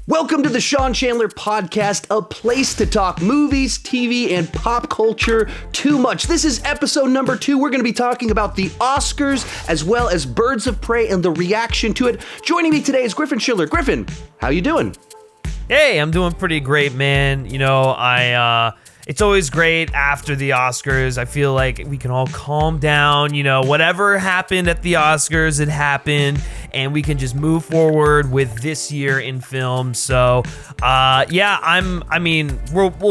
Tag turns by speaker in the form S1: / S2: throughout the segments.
S1: Welcome to the Sean Chandler Podcast, a place to talk movies, TV, and pop culture too much. This is episode number 2. We're going to be talking about the Oscars as well as Birds of Prey and the reaction to it. Joining me today is Griffin Schiller. Griffin, how you doing?
S2: Hey, I'm doing pretty great, man. You know, it's always great after the Oscars. I feel like we can all calm down. You know, whatever happened at the Oscars, it happened, and we can just move forward with this year in film. So, we'll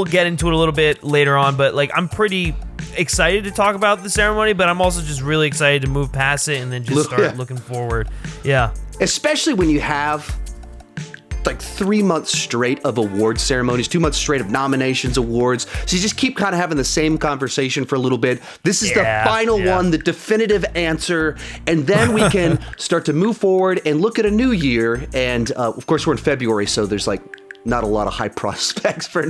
S2: get into it a little bit later on, but like, I'm pretty excited to talk about the ceremony, but I'm also just really excited to move past it and then just start looking forward. Yeah.
S1: Especially when you have like 3 months straight of award ceremonies, 2 months straight of nominations, awards. So you just keep kind of having the same conversation for a little bit. This is the final one, the definitive answer. And then we can start to move forward and look at a new year. And of course, we're in February, so there's like not a lot of high prospects for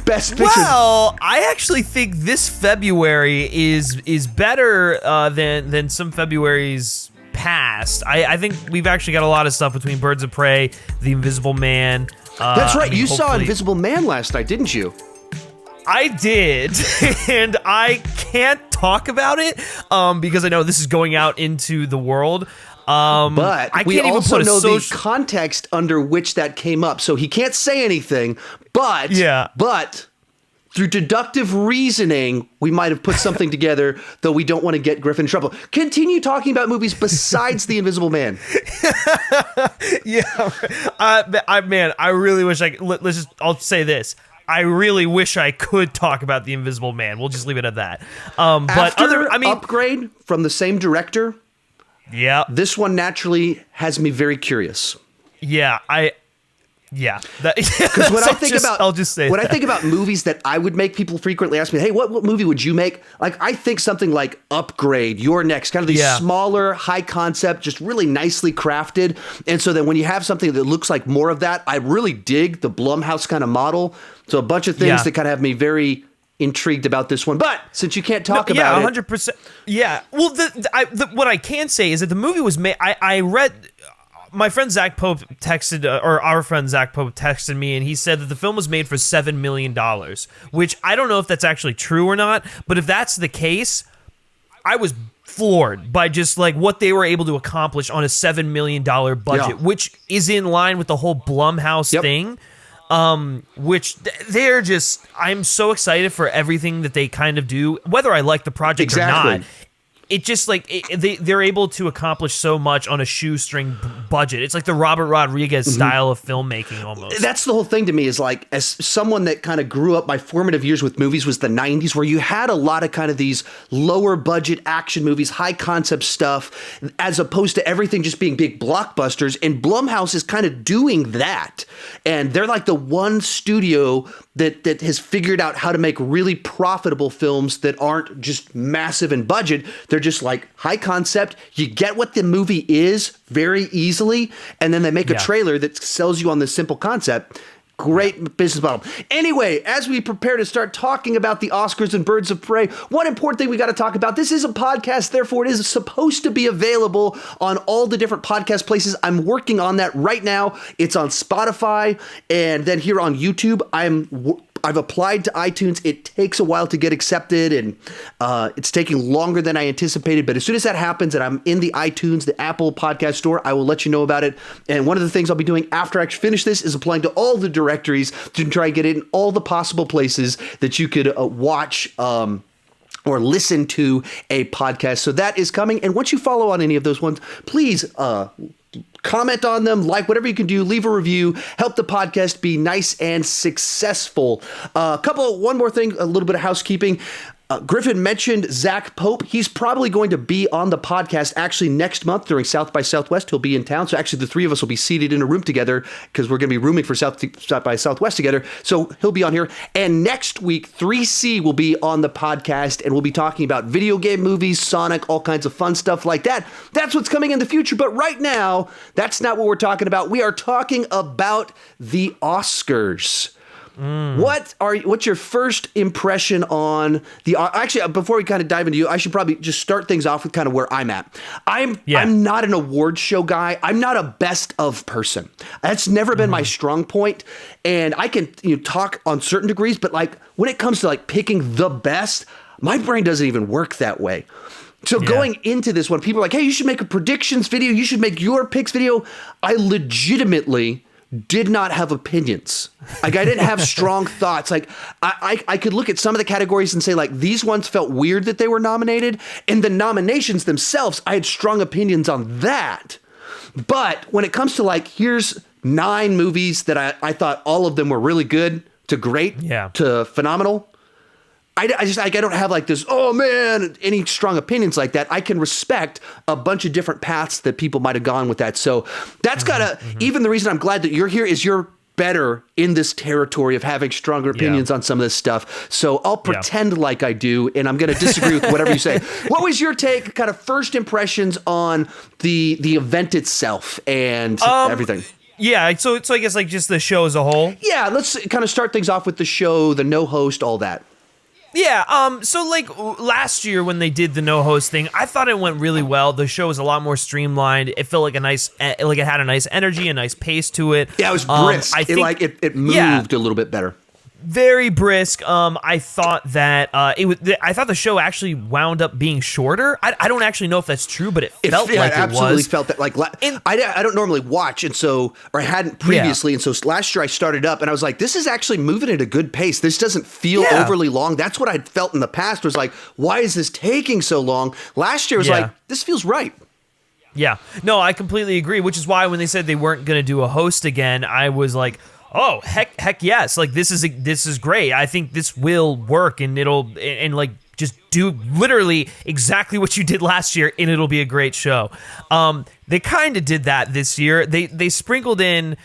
S1: Best Picture.
S2: Well, I actually think this February is better than some Februaries past. I think we've actually got a lot of stuff between Birds of Prey, The Invisible Man.
S1: That's right. You saw Invisible Man last night, didn't you?
S2: I did, and I can't talk about it because I know this is going out into the world.
S1: But
S2: I
S1: we
S2: can't even
S1: also
S2: put
S1: know the context under which that came up, so he can't say anything. But through deductive reasoning, we might have put something together, though we don't want to get Griffin in trouble. Continue talking about movies besides The Invisible Man.
S2: I really wish I'll say this. I really wish I could talk about The Invisible Man. We'll just leave it at that.
S1: Upgrade from the same director.
S2: Yeah.
S1: This one naturally has me very curious. Because when I think about movies that I would make, people frequently ask me, hey, what movie would you make? Like, I think something like Upgrade, You're Next, kind of these smaller, high concept, just really nicely crafted. And so then when you have something that looks like more of that, I really dig the Blumhouse kind of model. So a bunch of things that kind of have me very intrigued about this one. But since you can't talk about it.
S2: 100%. Yeah. Well, what I can say is that the movie was made, I read. My friend Zach Pope our friend Zach Pope texted me, and he said that the film was made for $7 million, which I don't know if that's actually true or not, but if that's the case, I was floored by just like what they were able to accomplish on a $7 million budget, which is in line with the whole Blumhouse thing, which they're just, I'm so excited for everything that they kind of do, whether I like the project or not. It just they're able to accomplish so much on a shoestring budget. It's like the Robert Rodriguez style of filmmaking almost.
S1: That's the whole thing to me, is like, as someone that kind of grew up, my formative years with movies was the 90s, where you had a lot of kind of these lower budget action movies, high concept stuff, as opposed to everything just being big blockbusters. And Blumhouse is kind of doing that. And they're like the one studio that has figured out how to make really profitable films that aren't just massive in budget. They're just like high concept. You get what the movie is very easily, and then they make a trailer that sells you on this simple concept. Great business model. Anyway, as we prepare to start talking about the Oscars and Birds of Prey, one important thing we got to talk about, this is a podcast, therefore it is supposed to be available on all the different podcast places. I'm working on that right now. It's on Spotify, and then here on YouTube, I've applied to iTunes. It takes a while to get accepted, and it's taking longer than I anticipated. But as soon as that happens and I'm in the iTunes, the Apple podcast store, I will let you know about it. And one of the things I'll be doing after I finish this is applying to all the directories to try and get it in all the possible places that you could watch or listen to a podcast. So that is coming. And once you follow on any of those ones, please comment on them, like whatever you can do, leave a review, help the podcast be nice and successful. One more thing, a little bit of housekeeping. Griffin mentioned Zach Pope. He's probably going to be on the podcast actually next month during South by Southwest. He'll be in town. So actually the three of us will be seated in a room together because we're going to be rooming for South by Southwest together. So he'll be on here. And next week, 3C will be on the podcast, and we'll be talking about video game movies, Sonic, all kinds of fun stuff like that. That's what's coming in the future. But right now, that's not what we're talking about. We are talking about the Oscars. What's your first impression on the? Actually, before we kind of dive into you, I should probably just start things off with kind of where I'm at. I'm not an awards show guy. I'm not a best of person. That's never been my strong point, and I can talk on certain degrees, but like when it comes to like picking the best, my brain doesn't even work that way. So going into this, when people are like, "Hey, you should make a predictions video. You should make your picks video," I legitimately did not have opinions. Like I didn't have strong thoughts. Like I could look at some of the categories and say like these ones felt weird that they were nominated, and the nominations themselves, I had strong opinions on that. But when it comes to like, here's 9 movies that I thought all of them were really good to great to phenomenal. I don't have like this, oh man, any strong opinions like that. I can respect a bunch of different paths that people might have gone with that. So that's even the reason I'm glad that you're here is you're better in this territory of having stronger opinions on some of this stuff. So I'll pretend like I do, and I'm going to disagree with whatever you say. What was your take, kind of first impressions on the event itself and everything?
S2: Yeah, so I guess like just the show as a whole.
S1: Yeah, let's kind of start things off with the show, the no host, all that.
S2: Yeah, so like last year when they did the no host thing, I thought it went really well. The show was a lot more streamlined. It felt like it had a nice energy, a nice pace to it.
S1: Yeah, it was brisk. It moved a little bit better.
S2: Very brisk. I thought that I thought the show actually wound up being shorter. I don't actually know if that's true, but it felt like it was.
S1: I absolutely felt that. Like I don't normally watch, or I hadn't previously, and so last year I started up, and I was like, this is actually moving at a good pace. This doesn't feel overly long. That's what I'd felt in the past. Was like, why is this taking so long? Last year was like, this feels right.
S2: Yeah. No, I completely agree. Which is why when they said they weren't going to do a host again, I was like, oh heck yes! Like this is great. I think this will work, and like just do literally exactly what you did last year, and it'll be a great show. They kind of did that this year. They sprinkled in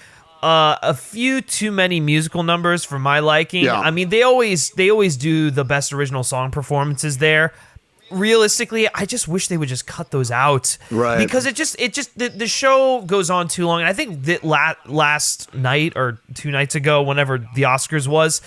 S2: a few too many musical numbers for my liking. Yeah. I mean, they always do the best original song performances there. Realistically, I just wish they would just cut those out, right? Because the show goes on too long. And I think that last night or 2 nights ago, whenever the Oscars was,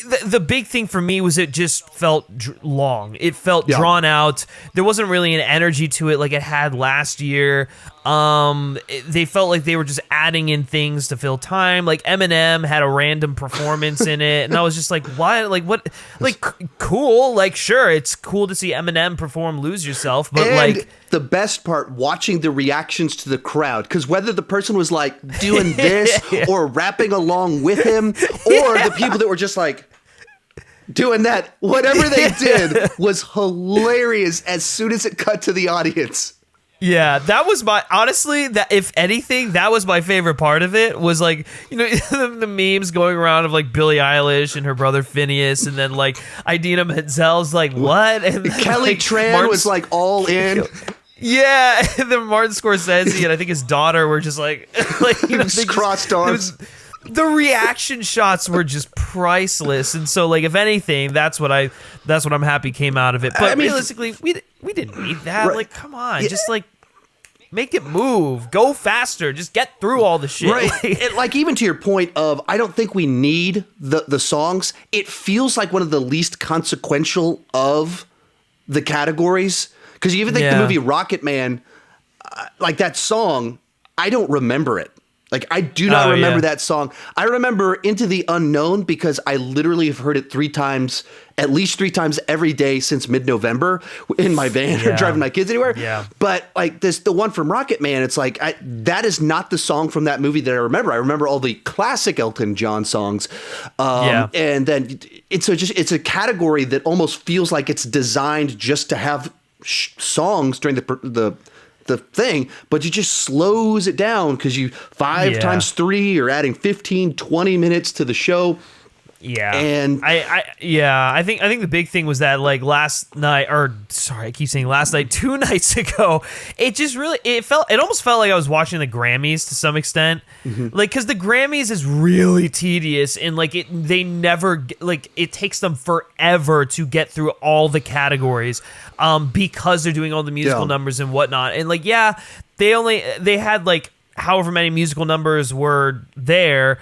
S2: the big thing for me was it just felt long. It felt drawn out. There wasn't really an energy to it like it had last year. They felt like they were just adding in things to fill time. Like Eminem had a random performance in it, and I was just like, "What? Like what? Like cool? Like sure, it's cool to see Eminem perform "Lose Yourself," but like
S1: the best part, watching the reactions to the crowd, because whether the person was like doing this or rapping along with him, or the people that were just like doing that, whatever they did was hilarious as soon as it cut to the audience.
S2: Yeah, that was honestly, that if anything, that was my favorite part of it, was like, the memes going around of like Billie Eilish and her brother Phineas, and then like Idina Menzel's like, what? And then,
S1: Kelly Tran was like all in.
S2: Yeah, and then Martin Scorsese and I think his daughter were just like
S1: just crossed arms.
S2: The reaction shots were just priceless, and so like if anything, that's what I'm happy came out of it. But realistically, we didn't need that. Right. Like, come on, just like make it move, go faster, just get through all the shit.
S1: Right. Like even to your point of, I don't think we need the songs. It feels like one of the least consequential of the categories, because you even think the movie Rocket Man, like that song, I don't remember it. Like, I do not remember that song. I remember Into the Unknown because I literally have heard it at least three times every day since mid-November in my van or driving my kids anywhere. Yeah. But like the one from Rocket Man, it's like, that is not the song from that movie that I remember. I remember all the classic Elton John songs. And then it's a category that almost feels like it's designed just to have songs during the thing, but it just slows it down because you 5 times 3, you're adding 15, 20 minutes to the show.
S2: Yeah.
S1: And
S2: I think the big thing was that like last night, 2 nights ago, it almost felt like I was watching the Grammys to some extent. Mm-hmm. Like, cause the Grammys is really tedious, and like it takes them forever to get through all the categories, because they're doing all the musical numbers and whatnot. And like, they had like however many musical numbers were there,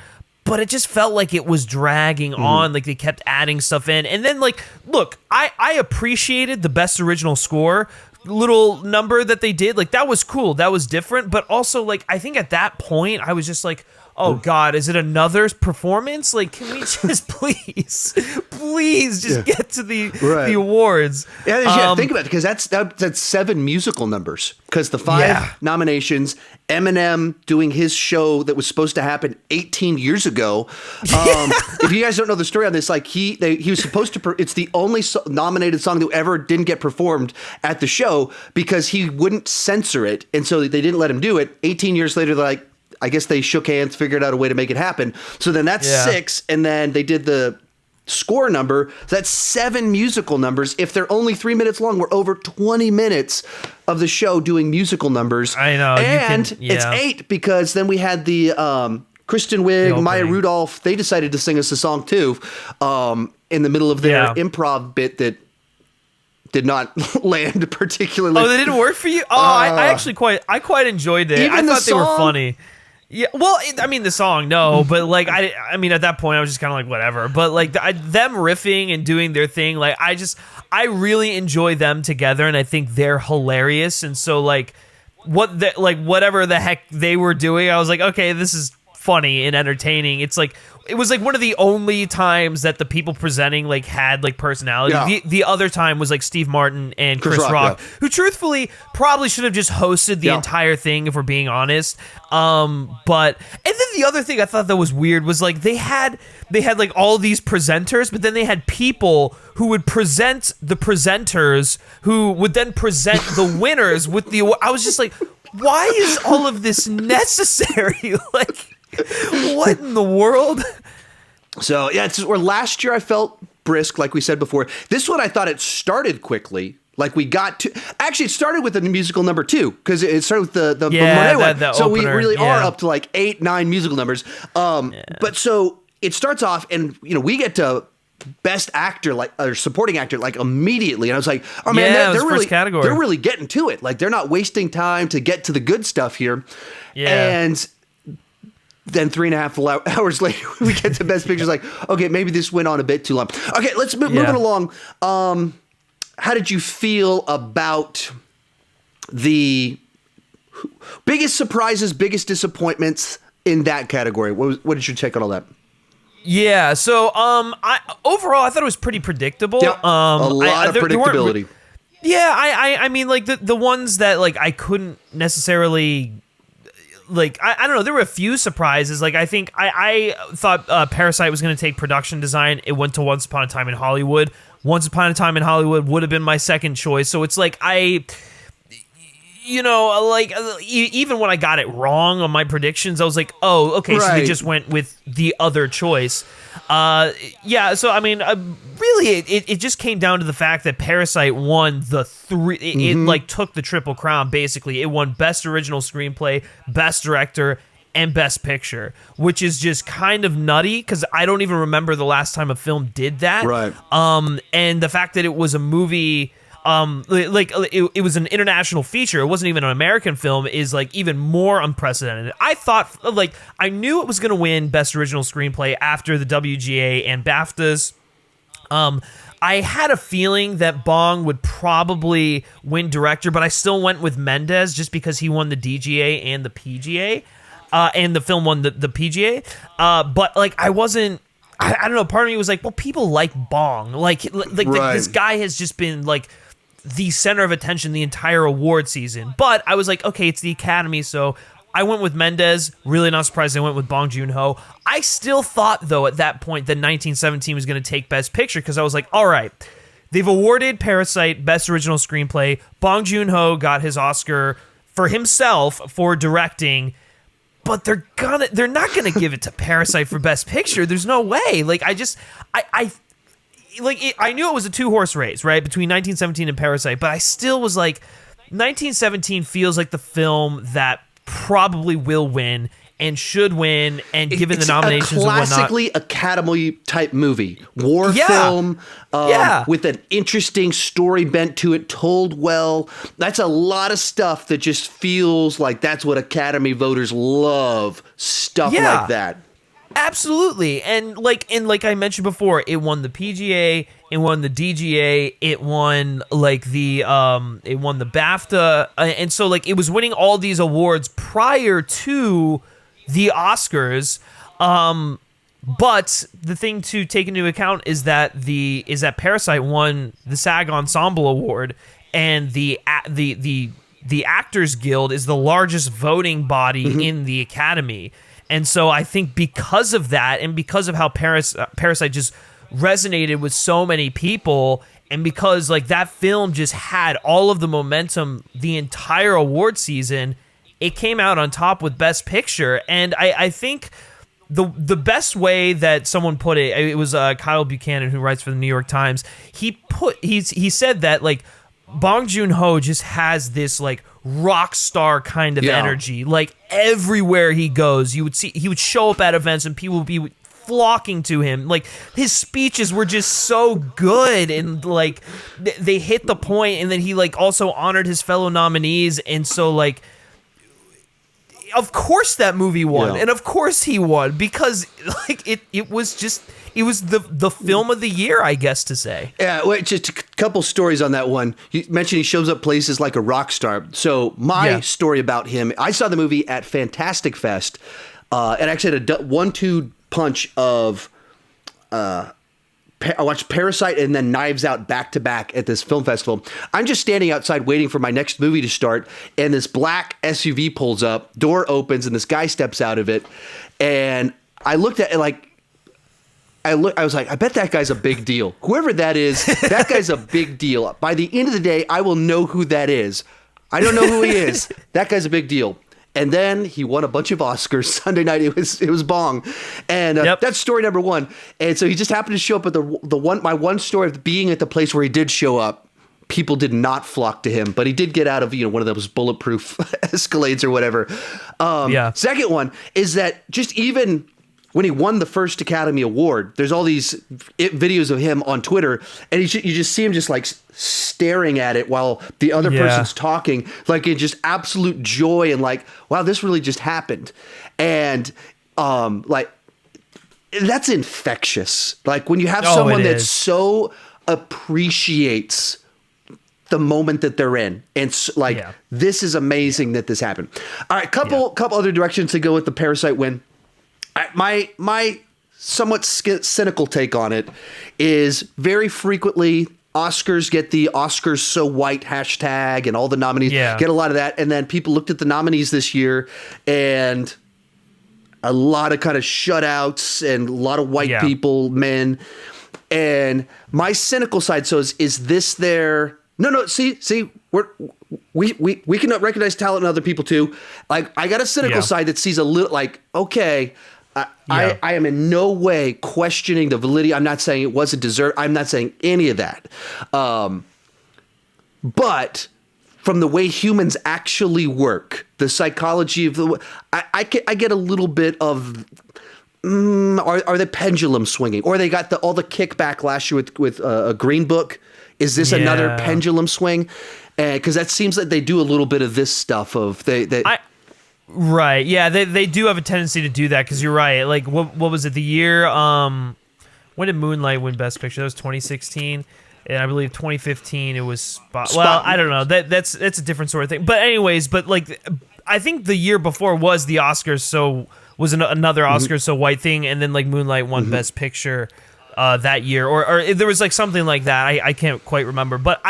S2: but it just felt like it was dragging on. Like they kept adding stuff in. And then like, look, I appreciated the best original score little number that they did. Like that was cool. That was different. But also like, I think at that point I was just like, oh God, is it another performance? Like, can we just please just get to the awards?
S1: Yeah, think about it, because that's 7 musical numbers. Because the 5 nominations, Eminem doing his show that was supposed to happen 18 years ago. If you guys don't know the story on this, like he was supposed to. It's the only nominated song that ever didn't get performed at the show because he wouldn't censor it, and so they didn't let him do it. 18 years later, they're like, I guess they shook hands, figured out a way to make it happen. So then that's 6, and then they did the score number. So that's 7 musical numbers. If they're only 3 minutes long, we're over 20 minutes of the show doing musical numbers.
S2: I know.
S1: And it's 8 because then we had the Kristen Wiig, Maya Rudolph. They decided to sing us a song too in the middle of their improv bit that did not land particularly.
S2: Oh, they didn't work for you? Oh, I actually quite enjoyed it. I thought they were funny. Yeah, well, I mean, the song, no, but like, I mean, at that point, I was just kind of like, whatever. But like, them riffing and doing their thing, like, I really enjoy them together, and I think they're hilarious. And so, like, whatever the heck they were doing, I was like, okay, this is funny and entertaining. It's like, it was like one of the only times that the people presenting like had like personality.
S1: Yeah.
S2: The other time was like Steve Martin and Chris Rock, who truthfully probably should have just hosted the entire thing if we're being honest. But and then the other thing I thought that was weird was like they had like all these presenters, but then they had people who would present the presenters who would then present the winners with the. I was just like, why is all of this necessary? Like, what in the world?
S1: So yeah, where last year I felt brisk, like we said before. This one I thought it started quickly. Like we got to actually it started with the musical number 2 because it started with the Monet one. So we really are up to like 8, 9 musical numbers. But so it starts off, and we get to best actor or supporting actor like immediately, and I was like, oh man, they're really getting to it. Like they're not wasting time to get to the good stuff here. And then 3.5 hours later, we get to Best Picture. Like, okay, maybe this went on a bit too long. Okay, let's move it along. How did you feel about the biggest surprises, biggest disappointments in that category? What did your take on all that?
S2: Yeah, so overall, I thought it was pretty predictable.
S1: Yep. A lot of predictability.
S2: I mean, like the ones that like I couldn't necessarily. Like, I don't know, there were a few surprises. Like, I think I thought Parasite was going to take production design. It went to Once Upon a Time in Hollywood. Once Upon a Time in Hollywood would have been my second choice. So it's like even when I got it wrong on my predictions, I was like, oh, okay, so they just went with the other choice. So I mean, really, it just came down to the fact that Parasite won the 3. It like took the Triple Crown. Basically, it won Best Original Screenplay, Best Director, and Best Picture, which is just kind of nutty because I don't even remember the last time a film did that.
S1: Right.
S2: And the fact that it was a movie. It was an international feature. It wasn't even an American film. Is like even more unprecedented. I thought I knew it was going to win Best Original Screenplay after the WGA and BAFTAs. I had a feeling that Bong would probably win director, but I still went with Mendes just because he won the DGA and the PGA, and the film won the PGA. But like I wasn't. I don't know. Part of me was like, well, people like Bong. This guy has just been like the center of attention the entire award season. But I was like, okay, it's the Academy, so I went with Mendes. Really not surprised I went with Bong Joon-ho. I still thought, though, at that point that 1917 was going to take Best Picture because I was like, all right, they've awarded Parasite Best Original Screenplay. Bong Joon-ho got his Oscar for himself for directing, but they're not gonna give it to Parasite for Best Picture. There's no way. Like I knew it was a 2-horse race, right, between 1917 and Parasite, but I still was like, 1917 feels like the film that probably will win and should win, and given the nominations and whatnot. It's a classically
S1: Academy-type movie. War film with an interesting story bent to it, told well. That's a lot of stuff that just feels like that's what Academy voters love, stuff like that.
S2: Absolutely. And like I mentioned before, it won the PGA, it won the DGA, it won it won the BAFTA, and so like it was winning all these awards prior to the Oscars. But the thing to take into account is that Parasite won the SAG Ensemble Award, and the Actors Guild is the largest voting body in the Academy. And so I think because of that, and because of how Parasite just resonated with so many people, and because like that film just had all of the momentum the entire award season, it came out on top with Best Picture. And I think the best way that someone put it was Kyle Buchanan, who writes for the New York Times. He said that like Bong Joon-ho just has this like rock star kind of energy. Like everywhere he goes, he would show up at events and people would be flocking to him. Like his speeches were just so good, and like they hit the point, and then he like also honored his fellow nominees. And so like of course that movie won, and of course he won, because like it was the film of the year, I guess to say. Yeah,
S1: well, just a couple stories on that one. You mentioned he shows up places like a rock star. So my story about him, I saw the movie at Fantastic Fest, and actually had a 1-2 punch of I watched Parasite and then Knives Out back to back at this film festival. I'm just standing outside waiting for my next movie to start, and this black SUV pulls up, door opens, and this guy steps out of it, and I looked at it like, I was like, I bet that guy's a big deal. Whoever that is, that guy's a big deal. By the end of the day, I will know who that is. I don't know who he is. That guy's a big deal. And then he won a bunch of Oscars Sunday night. It was Bong, and that's story number one. And so he just happened to show up at my one story of being at the place where he did show up. People did not flock to him, but he did get out of one of those bulletproof Escalades or whatever. Second one is that just even when he won the first Academy Award, there's all these videos of him on Twitter, and you just see him just like staring at it while the other person's talking, like in just absolute joy and like, wow, this really just happened. And like that's infectious. Like when you have someone that so appreciates the moment that they're in, and like this is amazing that this happened. All right, couple other directions to go with the Parasite win. My somewhat cynical take on it is very frequently Oscars get the Oscars so white hashtag, and all the nominees get a lot of that. And then people looked at the nominees this year, and a lot of kind of shutouts and a lot of white people, men. And my cynical side, so is this their... No, see, we can recognize talent in other people too. Like I got a cynical side that sees a little like, okay, I am in no way questioning the validity. I'm not saying it wasn't deserved. I'm not saying any of that. But from the way humans actually work, the psychology of I get a little bit of, are they pendulum swinging? Or they got all the kickback last year with a Green Book. Is this another pendulum swing? Because that seems like they do a little bit of this stuff of
S2: Right. Yeah, they do have a tendency to do that, because you're right. Like, what was it? The year, when did Moonlight win Best Picture? That was 2016. And I believe 2015 it was Spot. Well, I don't know. That's a different sort of thing. But anyways, like, I think the year before was the Oscars, so was another Oscars so white thing, and then like Moonlight won Best Picture that year, or there was like something like that. I can't quite remember, but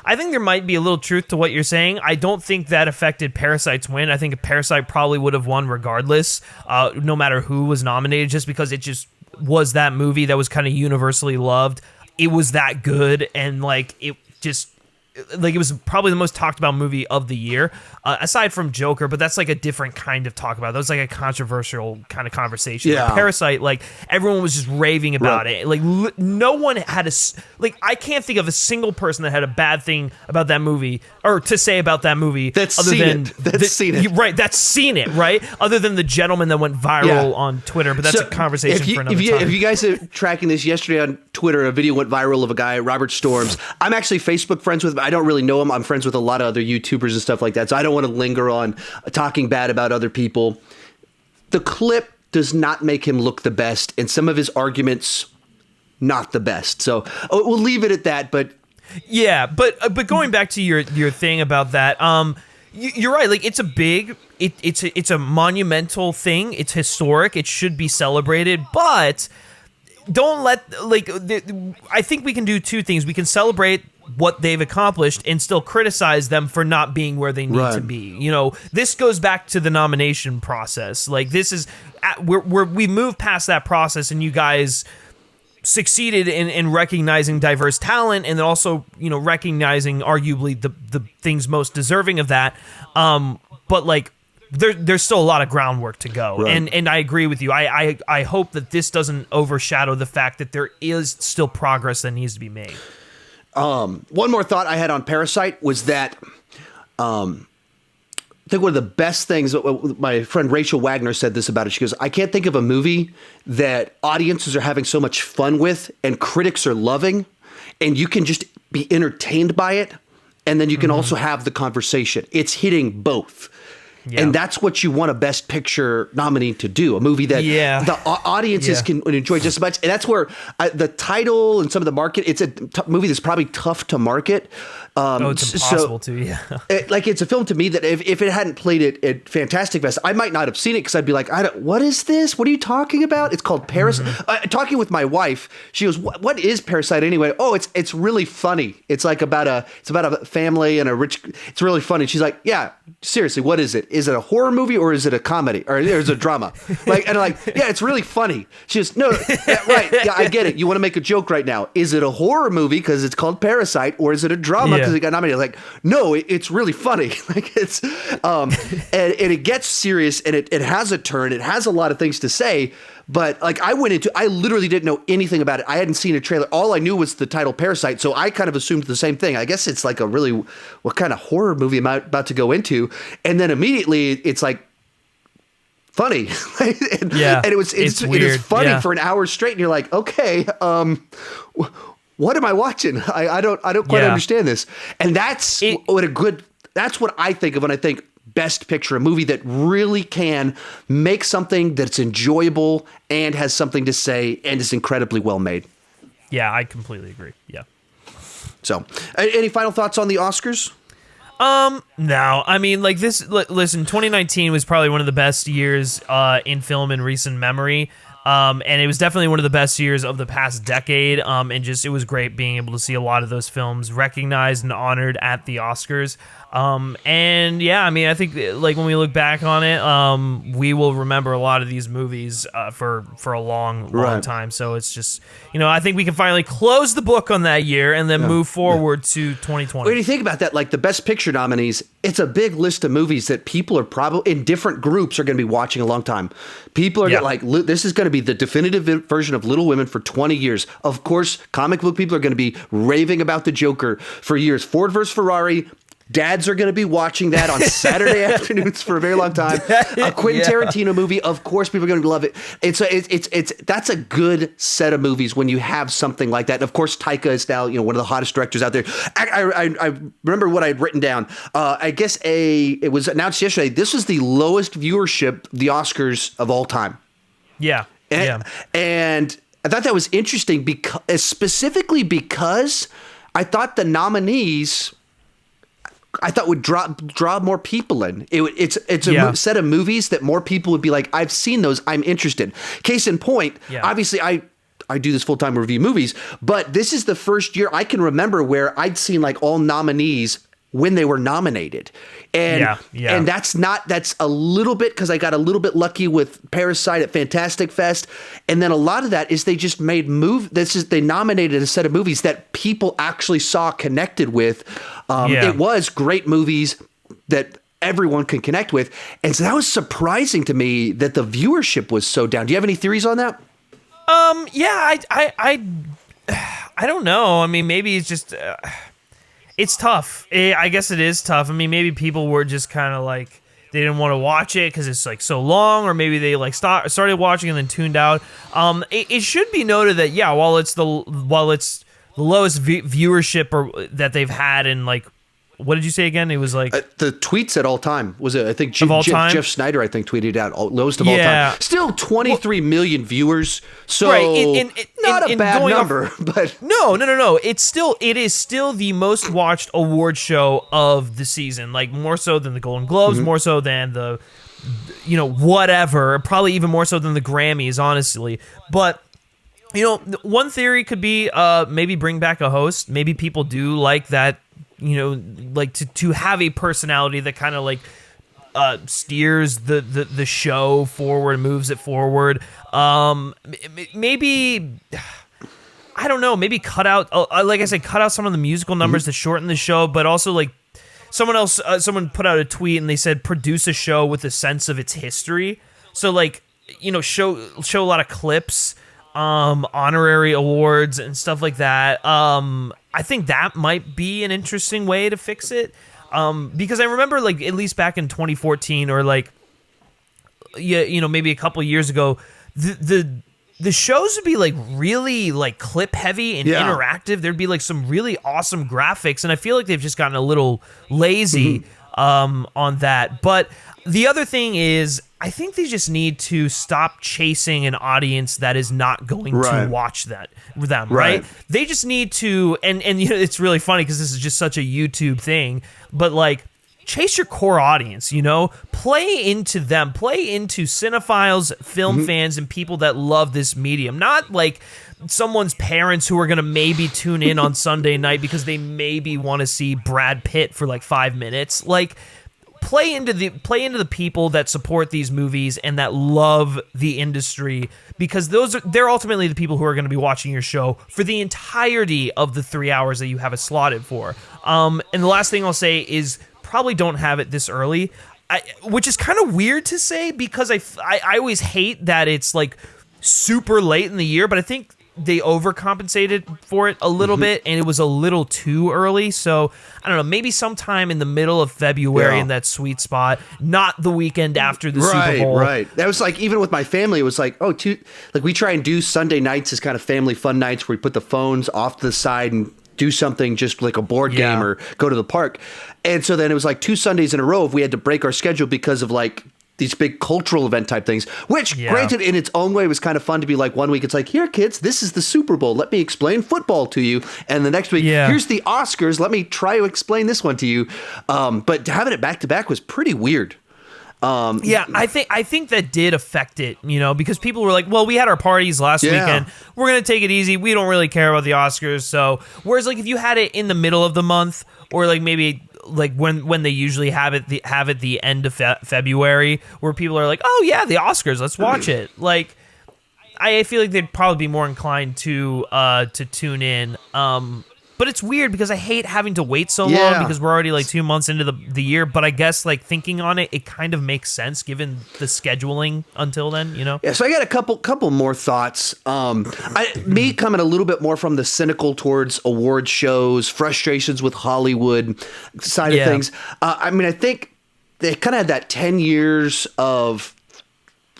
S2: I think there might be a little truth to what you're saying. I don't think that affected Parasite's win. I think Parasite probably would have won regardless, no matter who was nominated, just because it just was that movie that was kind of universally loved. It was that good, and like it was probably the most talked about movie of the year, aside from Joker, but that's like a different kind of talk about. That was like a controversial kind of conversation.
S1: Yeah.
S2: Like Parasite, like everyone was just raving about it. Like no one had I can't think of a single person that had a bad thing about that movie or to say about that movie.
S1: That's seen it.
S2: Right, that's seen it, right? Other than the gentleman that went viral on Twitter, but that's a conversation for another time.
S1: If you guys are tracking this, yesterday on Twitter, a video went viral of a guy, Robert Storms. I'm actually Facebook friends with him. I don't really know him. I'm friends with a lot of other YouTubers and stuff like that, so I don't want to linger on talking bad about other people. The clip does not make him look the best, and some of his arguments not the best. So we'll leave it at that. But
S2: yeah, but going back to your thing about that, you're right. Like, it's a big, it's a monumental thing. It's historic. It should be celebrated, but don't let, I think we can do two things. We can celebrate what they've accomplished and still criticize them for not being where they need to be. You know, this goes back to the nomination process. Like, this is, we moved past that process, and you guys succeeded in recognizing diverse talent, and then also, you know, recognizing arguably the things most deserving of that. But like, there's still a lot of groundwork to go. And I agree with you. I hope that this doesn't overshadow the fact that there is still progress that needs to be made.
S1: One more thought I had on Parasite was that I think one of the best things, my friend Rachel Wagner said this about it. She goes, I can't think of a movie that audiences are having so much fun with and critics are loving, and you can just be entertained by it, and then you can also have the conversation. It's hitting both. Yeah. And that's what you want a Best Picture nominee to do, a movie that the audiences can enjoy just as much. And that's where the title and some of the market, it's a movie that's probably tough to market.
S2: It's impossible to,
S1: it's a film to me that if it hadn't played it at Fantastic Fest, I might not have seen it because I'd be like, what is this? What are you talking about? It's called Parasite. Talking with my wife, she goes, what is Parasite anyway? Oh, it's really funny. It's like about a family and a rich, it's really funny. She's like, yeah, seriously, what is it? Is it a horror movie or is it a comedy or is it a drama? And I'm like, yeah, it's really funny. She goes, no, right. Yeah, I get it. You want to make a joke right now. Is it a horror movie because it's called Parasite, or is it a drama because it got nominated? Like, no, it's really funny. Like, it's, and it gets serious, and it has a turn. It has a lot of things to say. But like, I literally didn't know anything about it. I hadn't seen a trailer. All I knew was the title Parasite. So I kind of assumed the same thing. I guess it's like what kind of horror movie am I about to go into? And then immediately it's like funny. And it is funny for an hour straight. And you're like, okay, what am I watching? I don't quite understand this. And that's what I think of when I think Best Picture, a movie that really can make something that's enjoyable and has something to say and is incredibly well made.
S2: Yeah, I completely agree. Yeah.
S1: So, any final thoughts on the Oscars?
S2: No. I mean, like, this, listen, 2019 was probably one of the best years in film in recent memory. And it was definitely one of the best years of the past decade. And just, it was great being able to see a lot of those films recognized and honored at the Oscars. And yeah, I mean, I think like when we look back on it, we will remember a lot of these movies for a long time. So it's just, I think we can finally close the book on that year and then move forward to 2020.
S1: When you think about that, like the Best Picture nominees, it's a big list of movies that people are probably in different groups are going to be watching a long time. People are like, this is going to be the definitive version of Little Women for 20 years. Of course, comic book people are going to be raving about the Joker for years. Ford vs. Ferrari. Dads are going to be watching that on Saturday afternoons for a very long time. A Quentin Tarantino movie, of course, people are going to love it. That's a good set of movies when you have something like that. And of course, Taika is now one of the hottest directors out there. I remember what I had written down. I guess it was announced yesterday. This is the lowest viewership the Oscars of all time.
S2: Yeah,
S1: and I thought that was interesting specifically because I thought the nominees, I thought would draw more people in. It's a set of movies that more people would be like, I've seen those, I'm interested. Case in point, obviously I do this full-time review movies, but this is the first year I can remember where I'd seen like all nominees when they were nominated. And that's a little bit because I got a little bit lucky with Parasite at Fantastic Fest. And then a lot of that is they just made they nominated a set of movies that people actually saw connected with. It was great movies that everyone can connect with. And so that was surprising to me that the viewership was so down. Do you have any theories on that?
S2: I don't know. I mean, maybe it's just it's tough. I guess it is tough. I mean, maybe people were just kind of like, they didn't want to watch it because it's like so long, or maybe they like started watching and then tuned out. It should be noted that while it's the lowest viewership that they've had in like what did you say again? It was like
S1: the tweets at all time was it? I think
S2: of all time?
S1: Jeff Snyder, I think, tweeted out lowest of all time. Still 23 million viewers. So not a bad number, but
S2: no. It is still the most watched award show of the season. Like more so than the Golden Globes, more so than the, whatever. Probably even more so than the Grammys, honestly. But one theory could be maybe bring back a host. Maybe people do like that. Like to have a personality that kind of like steers the show forward, moves it forward. Maybe I don't know. Maybe cut out, like I said, cut out some of the musical numbers to shorten the show, but also like someone put out a tweet and they said produce a show with a sense of its history. So like show a lot of clips, honorary awards and stuff like that. I think that might be an interesting way to fix it. Because I remember like at least back in 2014 or like maybe a couple years ago, the shows would be like really like clip heavy and interactive. There'd be like some really awesome graphics, and I feel like they've just gotten a little lazy on that. But the other thing is, I think they just need to stop chasing an audience that is not going to watch them, right? They just need to, and it's really funny because this is just such a YouTube thing, but like, chase your core audience, play into them, play into cinephiles, film fans, and people that love this medium, not like someone's parents who are going to maybe tune in on Sunday night because they maybe want to see Brad Pitt for like 5 minutes. Like, play into the people that support these movies and that love the industry, because they're ultimately the people who are going to be watching your show for the entirety of the 3 hours that you have it slotted for. And the last thing I'll say is probably don't have it this early, which is kind of weird to say because I always hate that it's like super late in the year, but I think they overcompensated for it a little bit, and it was a little too early. So I don't know, maybe sometime in the middle of February in that sweet spot, not the weekend after the Super Bowl.
S1: Right. That was like, even with my family, it was like, like we try and do Sunday nights as kind of family fun nights where we put the phones off to the side and do something just like a board game or go to the park. And so then it was like 2 Sundays in a row if we had to break our schedule because of like these big cultural event type things, which granted in its own way was kind of fun to be like, one week it's like, here kids, this is the Super Bowl, let me explain football to you, and the next week here's the Oscars, let me try to explain this one to you. But having it back to back was pretty weird.
S2: I think that did affect it, because people were like, well, we had our parties last weekend, we're gonna take it easy, we don't really care about the Oscars. So whereas like if you had it in the middle of the month, or like maybe like when they usually have it the end of February, where people are like, oh yeah, the Oscars, let's watch it. Like, I feel like they'd probably be more inclined to tune in. But it's weird because I hate having to wait so long because we're already like 2 months into the year. But I guess like thinking on it kind of makes sense given the scheduling until then, Yeah,
S1: so I got a couple more thoughts. Me coming a little bit more from the cynical towards award shows, frustrations with Hollywood side of things. I think they kind of had that 10 years of,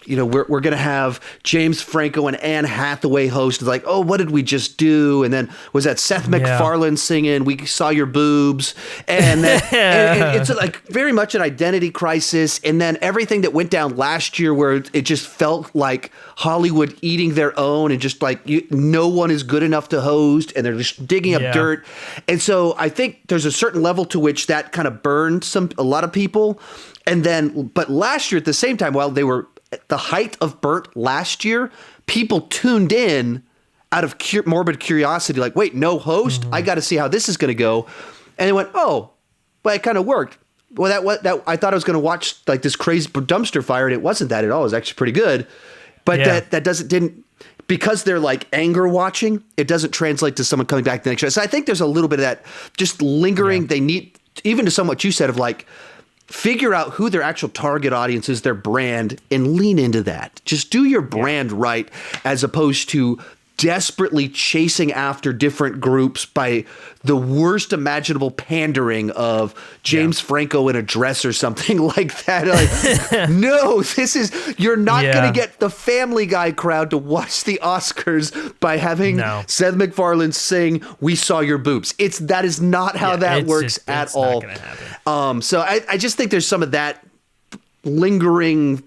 S1: we're going to have James Franco and Anne Hathaway host. It's like, oh, what did we just do? And then was that Seth MacFarlane singing, "We Saw Your Boobs"? And then and it's like very much an identity crisis. And then everything that went down last year where it just felt like Hollywood eating their own and just like no one is good enough to host and they're just digging up dirt. And so I think there's a certain level to which that kind of burned a lot of people. And then, but last year at the same time, while they were at the height of burnt last year, people tuned in out of morbid curiosity, like, wait, no host? I got to see how this is going to go. And they went, oh, but it kind of worked. Well, that I thought I was going to watch like this crazy dumpster fire, and it wasn't that at all. It was actually pretty good. But that didn't, because they're like anger watching, it doesn't translate to someone coming back the next year. So I think there's a little bit of that just lingering. They need, even to somewhat you said of like, figure out who their actual target audience is, their brand, and lean into that. Just do your brand right, as opposed to desperately chasing after different groups by the worst imaginable pandering of James Franco in a dress or something like that. Like, no, you're not going to get the Family Guy crowd to watch the Oscars by having Seth MacFarlane sing "We Saw Your Boobs." That is not how that works at all. So I just think there's some of that lingering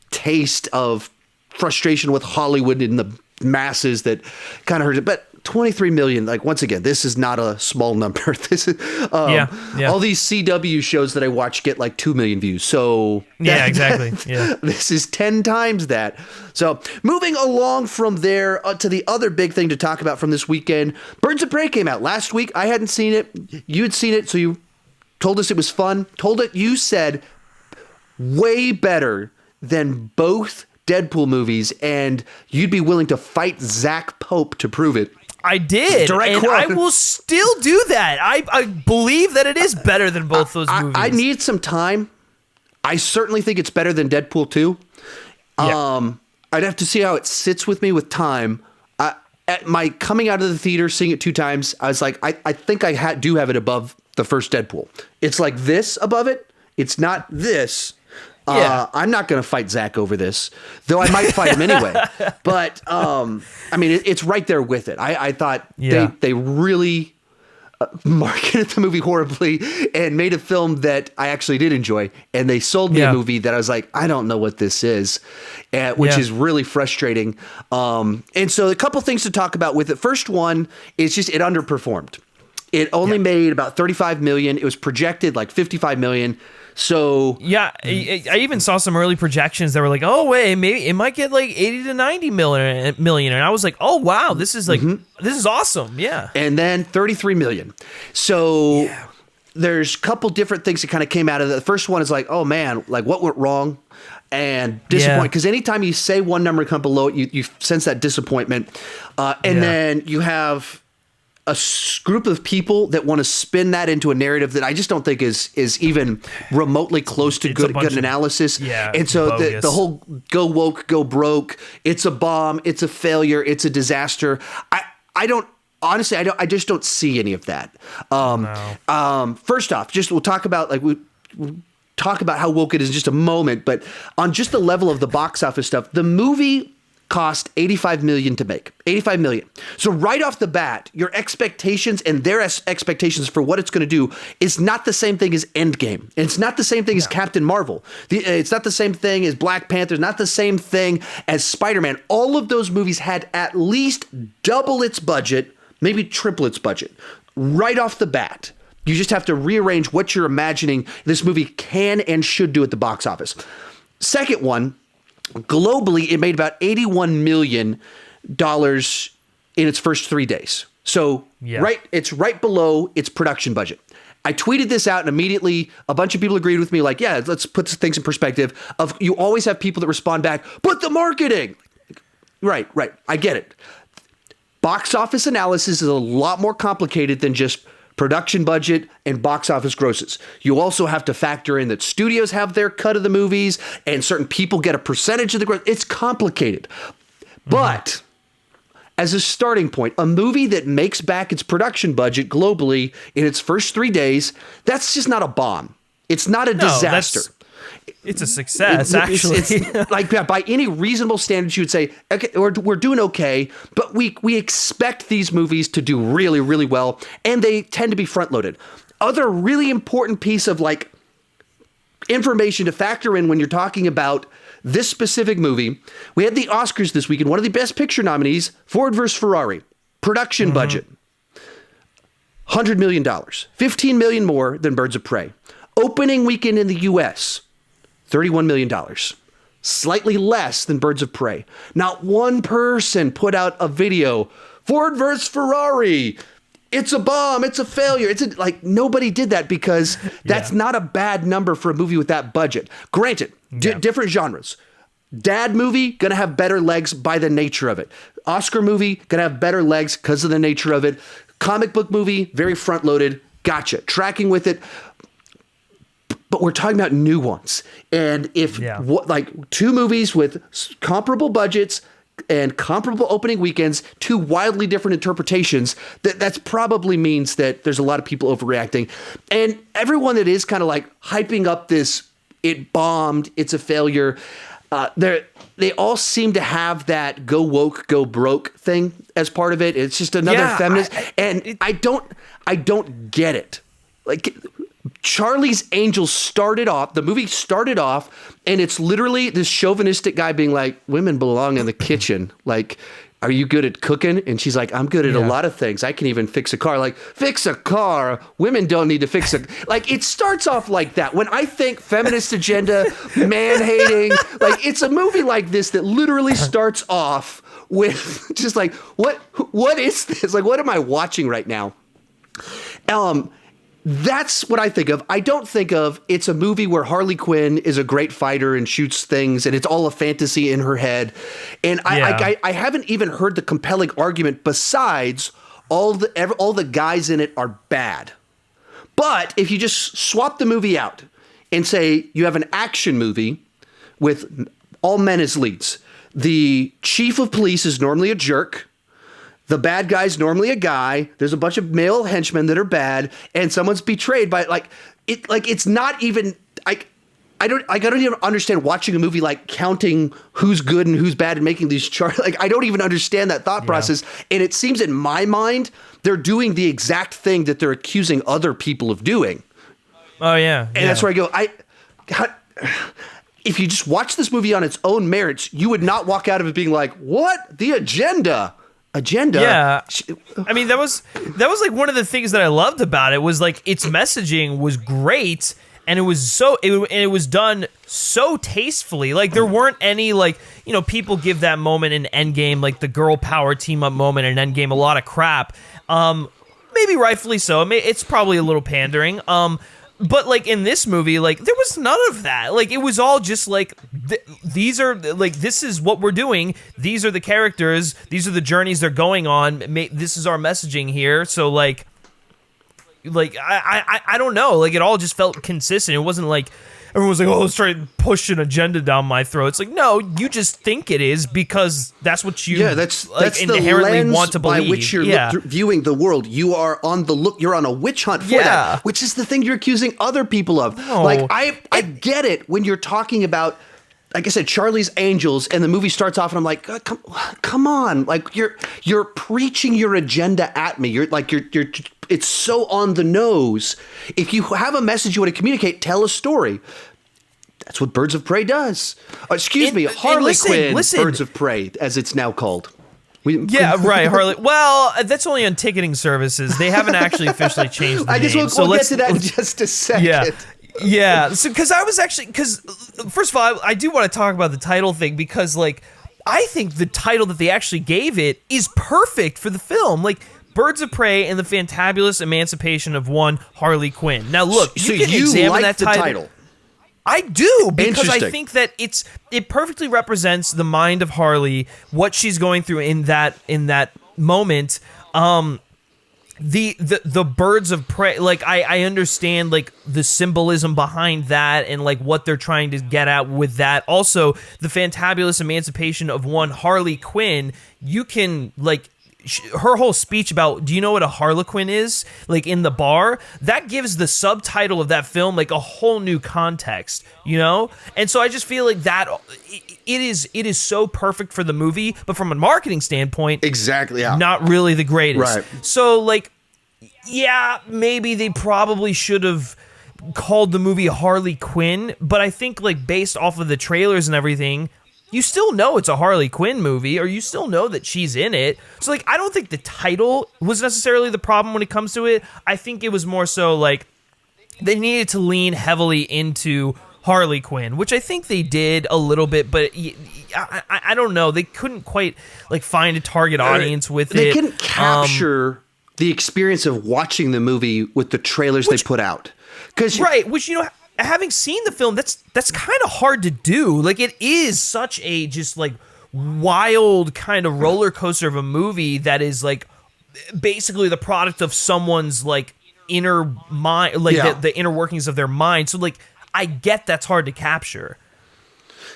S1: taste of frustration with Hollywood in the masses that kind of hurts it. But 23 million, like, once again, this is not a small number. This is all these CW shows that I watch get like 2 million views. So
S2: exactly.
S1: This is 10 times that. So moving along from there to the other big thing to talk about from this weekend, Birds of Prey came out last week. I hadn't seen it. You had seen it, so you told us it was fun. You said way better than both Deadpool movies, and you'd be willing to fight Zach Pope to prove it.
S2: I did, and I will still do that. I believe that it is better than both those movies.
S1: I need some time. I certainly think it's better than Deadpool 2. I'd have to see how it sits with me with time. At my coming out of the theater, seeing it 2 times, I was like, I think I do have it above the first Deadpool. It's like this above it. It's not this. I'm not going to fight Zach over this, though I might fight him anyway. But, I mean, it's right there with it. I thought they really marketed the movie horribly and made a film that I actually did enjoy. And they sold me a movie that I was like, I don't know what this is, which is really frustrating. And so a couple things to talk about with it. First one is just it underperformed. It only made about 35 million. It was projected like 55 million. So
S2: I even saw some early projections that were like, oh wait, maybe it might get like 80 to 90 million, and I was like, oh wow, this is like this is awesome,
S1: And then 33 million. So there's a couple different things that kind of came out of that. The first one is like, oh man, like what went wrong, and disappointed, because anytime you say one number come below it, you sense that disappointment, and then you have a group of people that want to spin that into a narrative that I just don't think is even remotely close to good analysis. And so the whole go woke, go broke, it's a bomb, it's a failure, it's a disaster. I just don't see any of that. First off, we'll talk about we'll talk about how woke it is in just a moment, but on just the level of the box office stuff, the movie cost 85 million to make. 85 million. So right off the bat, your expectations and their expectations for what it's going to do is not the same thing as Endgame. It's not the same thing as Captain Marvel. It's not the same thing as Black Panther. It's not the same thing as Spider-Man. All of those movies had at least double its budget, maybe triple its budget, right off the bat. You just have to rearrange what you're imagining this movie can and should do at the box office. Second one, globally, it made about $81 million in its first 3 days. So it's right below its production budget. I tweeted this out and immediately a bunch of people agreed with me, like, yeah, let's put things in perspective. You always have people that respond back, but the marketing. Right. I get it. Box office analysis is a lot more complicated than just production budget and box office grosses. You also have to factor in that studios have their cut of the movies and certain people get a percentage of the gross. It's complicated. But as a starting point, a movie that makes back its production budget globally in its first 3 days, that's just not a bomb. It's not a disaster.
S2: It's a success, actually.
S1: It's like, by any reasonable standards, you would say, okay, we're doing okay, but we expect these movies to do really, really well, and they tend to be front-loaded. Other really important piece of information to factor in when you're talking about this specific movie, we had the Oscars this week, and one of the Best Picture nominees, Ford vs. Ferrari, production budget, $100 million, $15 million more than Birds of Prey. Opening weekend in the U.S., $31 million, slightly less than Birds of Prey. Not one person put out a video, Ford versus Ferrari, it's a bomb, it's a failure. Nobody did that, because that's not a bad number for a movie with that budget. Granted, different genres. Dad movie, gonna have better legs by the nature of it. Oscar movie, gonna have better legs because of the nature of it. Comic book movie, very front-loaded, gotcha. Tracking with it. But we're talking about new ones. And if 2 movies with comparable budgets, and comparable opening weekends, two wildly different interpretations. That's probably means that there's a lot of people overreacting. And everyone that is kind of like hyping up this, it bombed, it's a failure, they all seem to have that go woke, go broke thing as part of it. It's just another feminist. I don't get it. Like, Charlie's Angels the movie started off, and it's literally this chauvinistic guy being like, women belong in the kitchen. Like, are you good at cooking? And she's like, I'm good at a lot of things. I can even fix a car. Like, fix a car? Women don't need to fix a... Like, it starts off like that. When I think feminist agenda, man-hating, like, it's a movie like this that literally starts off with just like, what is this? Like, what am I watching right now? That's what I think of. I don't think of it's a movie where Harley Quinn is a great fighter and shoots things and it's all a fantasy in her head. And I haven't even heard the compelling argument besides all the guys in it are bad. But if you just swap the movie out and say you have an action movie with all men as leads, the chief of police is normally a jerk. The bad guy's normally a guy. There's a bunch of male henchmen that are bad, and someone's betrayed by it's not even I don't even understand watching a movie like counting who's good and who's bad and making these charts. Like, I don't even understand that thought process. And it seems in my mind they're doing the exact thing that they're accusing other people of doing. Oh yeah, and that's where I go. If you just watch this movie on its own merits, you would not walk out of it being like, "What? The agenda?" Yeah,
S2: I mean that was like one of the things that I loved about it was like its messaging was great, and it was done so tastefully. Like, there weren't any, like, you know, people give that moment in Endgame, like the girl power team up moment in Endgame, a lot of crap. Maybe rightfully so. I mean, it's probably a little pandering. But, like, in this movie, like, there was none of that. Like, it was all just, like, these are, like, this is what we're doing. These are the characters. These are the journeys they're going on. This is our messaging here. So, like I don't know. Like, it all just felt consistent. It wasn't like everyone was like, oh, let's try to push an agenda down my throat. It's like, no, you just think it is because that's what you
S1: that's
S2: inherently
S1: the lens
S2: want to believe.
S1: By which you're viewing the world. You are on the look. You're on a witch hunt for that, which is the thing you're accusing other people of. No. Like, I get it when you're talking about, like I said, Charlie's Angels, and the movie starts off, and I'm like, come on, like you're preaching your agenda at me. You're it's so on the nose. If you have a message you want to communicate, tell a story. That's what Birds of Prey does. Harley Quinn, Birds of Prey, as it's now called.
S2: Right, Harley. Well, that's only on ticketing services. They haven't actually officially changed the name.
S1: We'll get to that in just a second.
S2: Yeah, so because first of all, I do want to talk about the title thing because, like, I think the title that they actually gave it is perfect for the film. Like, Birds of Prey and the Fantabulous Emancipation of One Harley Quinn. Now, look, you can examine that title. I do, because I think that it perfectly represents the mind of Harley, what she's going through in that moment. The Birds of Prey, like, I understand, like, the symbolism behind that and, like, what they're trying to get at with that. Also, the Fantabulous Emancipation of One Harley Quinn, you can, like, her whole speech about, do you know what a harlequin is? Like, in the bar, that gives the subtitle of that film, like, a whole new context, you know? And so I just feel like that it is so perfect for the movie, but from a marketing standpoint,
S1: exactly,
S2: not really the greatest.
S1: Right.
S2: So, like, yeah, maybe they probably should have called the movie Harley Quinn, but I think, like, based off of the trailers and everything, you still know it's a Harley Quinn movie, or you still know that she's in it. So, like, I don't think the title was necessarily the problem when it comes to it. I think it was more so, like, they needed to lean heavily into Harley Quinn, which I think they did a little bit, but I don't know. They couldn't quite, like, find a target audience with it.
S1: They couldn't capture the experience of watching the movie with the trailers they put out.
S2: Right, which, you know, having seen the film, that's kind of hard to do. Like, it is such a just, like, wild kind of roller coaster of a movie that is, like, basically the product of someone's, like, inner mind, like, the inner workings of their mind. So, like, I get that's hard to capture.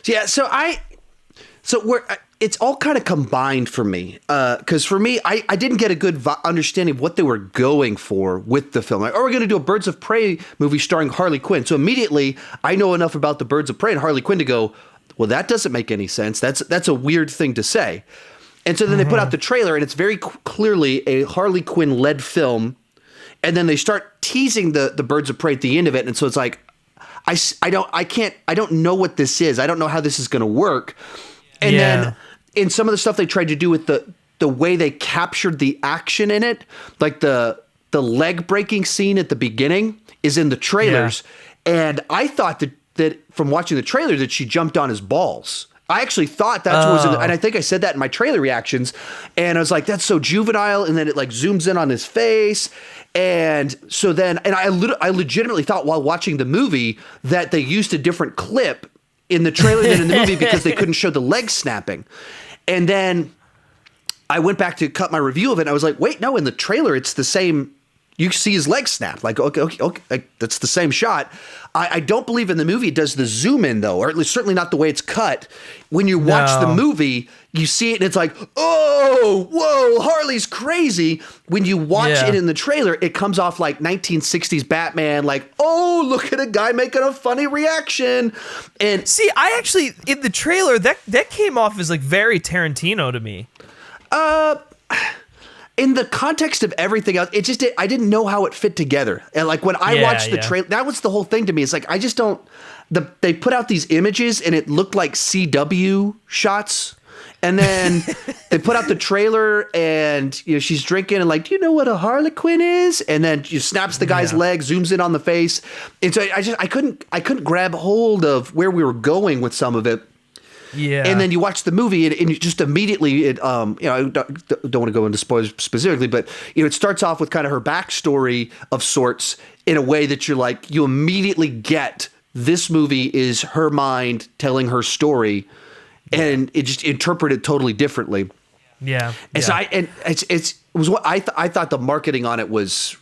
S1: Yeah, so it's all kind of combined for me. Because for me, I didn't get a good understanding of what they were going for with the film. Like, oh, we're going to do a Birds of Prey movie starring Harley Quinn. So immediately, I know enough about the Birds of Prey and Harley Quinn to go, well, that doesn't make any sense. That's a weird thing to say. And so then they put out the trailer, and it's very clearly a Harley Quinn-led film. And then they start teasing the Birds of Prey at the end of it. And so it's like, I don't know what this is. I don't know how this is going to work. And then in some of the stuff they tried to do with the way they captured the action in it, like the leg breaking scene at the beginning is in the trailers. And I thought that from watching the trailer that she jumped on his balls. I actually thought that's what was in the, and I think I said that in my trailer reactions, and I was like, that's so juvenile, and then it like zooms in on his face. And so then, and I legitimately thought while watching the movie that they used a different clip in the trailer than in the movie because they couldn't show the leg snapping. And then I went back to cut my review of it, and I was like, wait, no, in the trailer it's the same. You see his leg snap. Like, okay, that's the same shot. I don't believe in the movie it does the zoom in, though, or at least certainly not the way it's cut. When you watch the movie, you see it and it's like, oh, whoa, Harley's crazy. When you watch it in the trailer, it comes off like 1960s Batman, like, oh, look at a guy making a funny reaction. And
S2: see, I actually, in the trailer, that came off as like very Tarantino to me.
S1: In the context of everything else, I didn't know how it fit together. And like when I watched the trailer, that was the whole thing to me. It's like, I just don't, they put out these images and it looked like CW shots. And then they put out the trailer and, you know, she's drinking and like, do you know what a Harlequin is? And then she snaps the guy's leg, zooms in on the face. And so I couldn't grab hold of where we were going with some of it.
S2: Yeah.
S1: And then you watch the movie and you just immediately, I don't want to go into spoilers specifically, but, you know, it starts off with kind of her backstory of sorts in a way that you're like, you immediately get this movie is her mind telling her story and it just interpreted totally differently.
S2: Yeah.
S1: And so it was what I thought the marketing on it was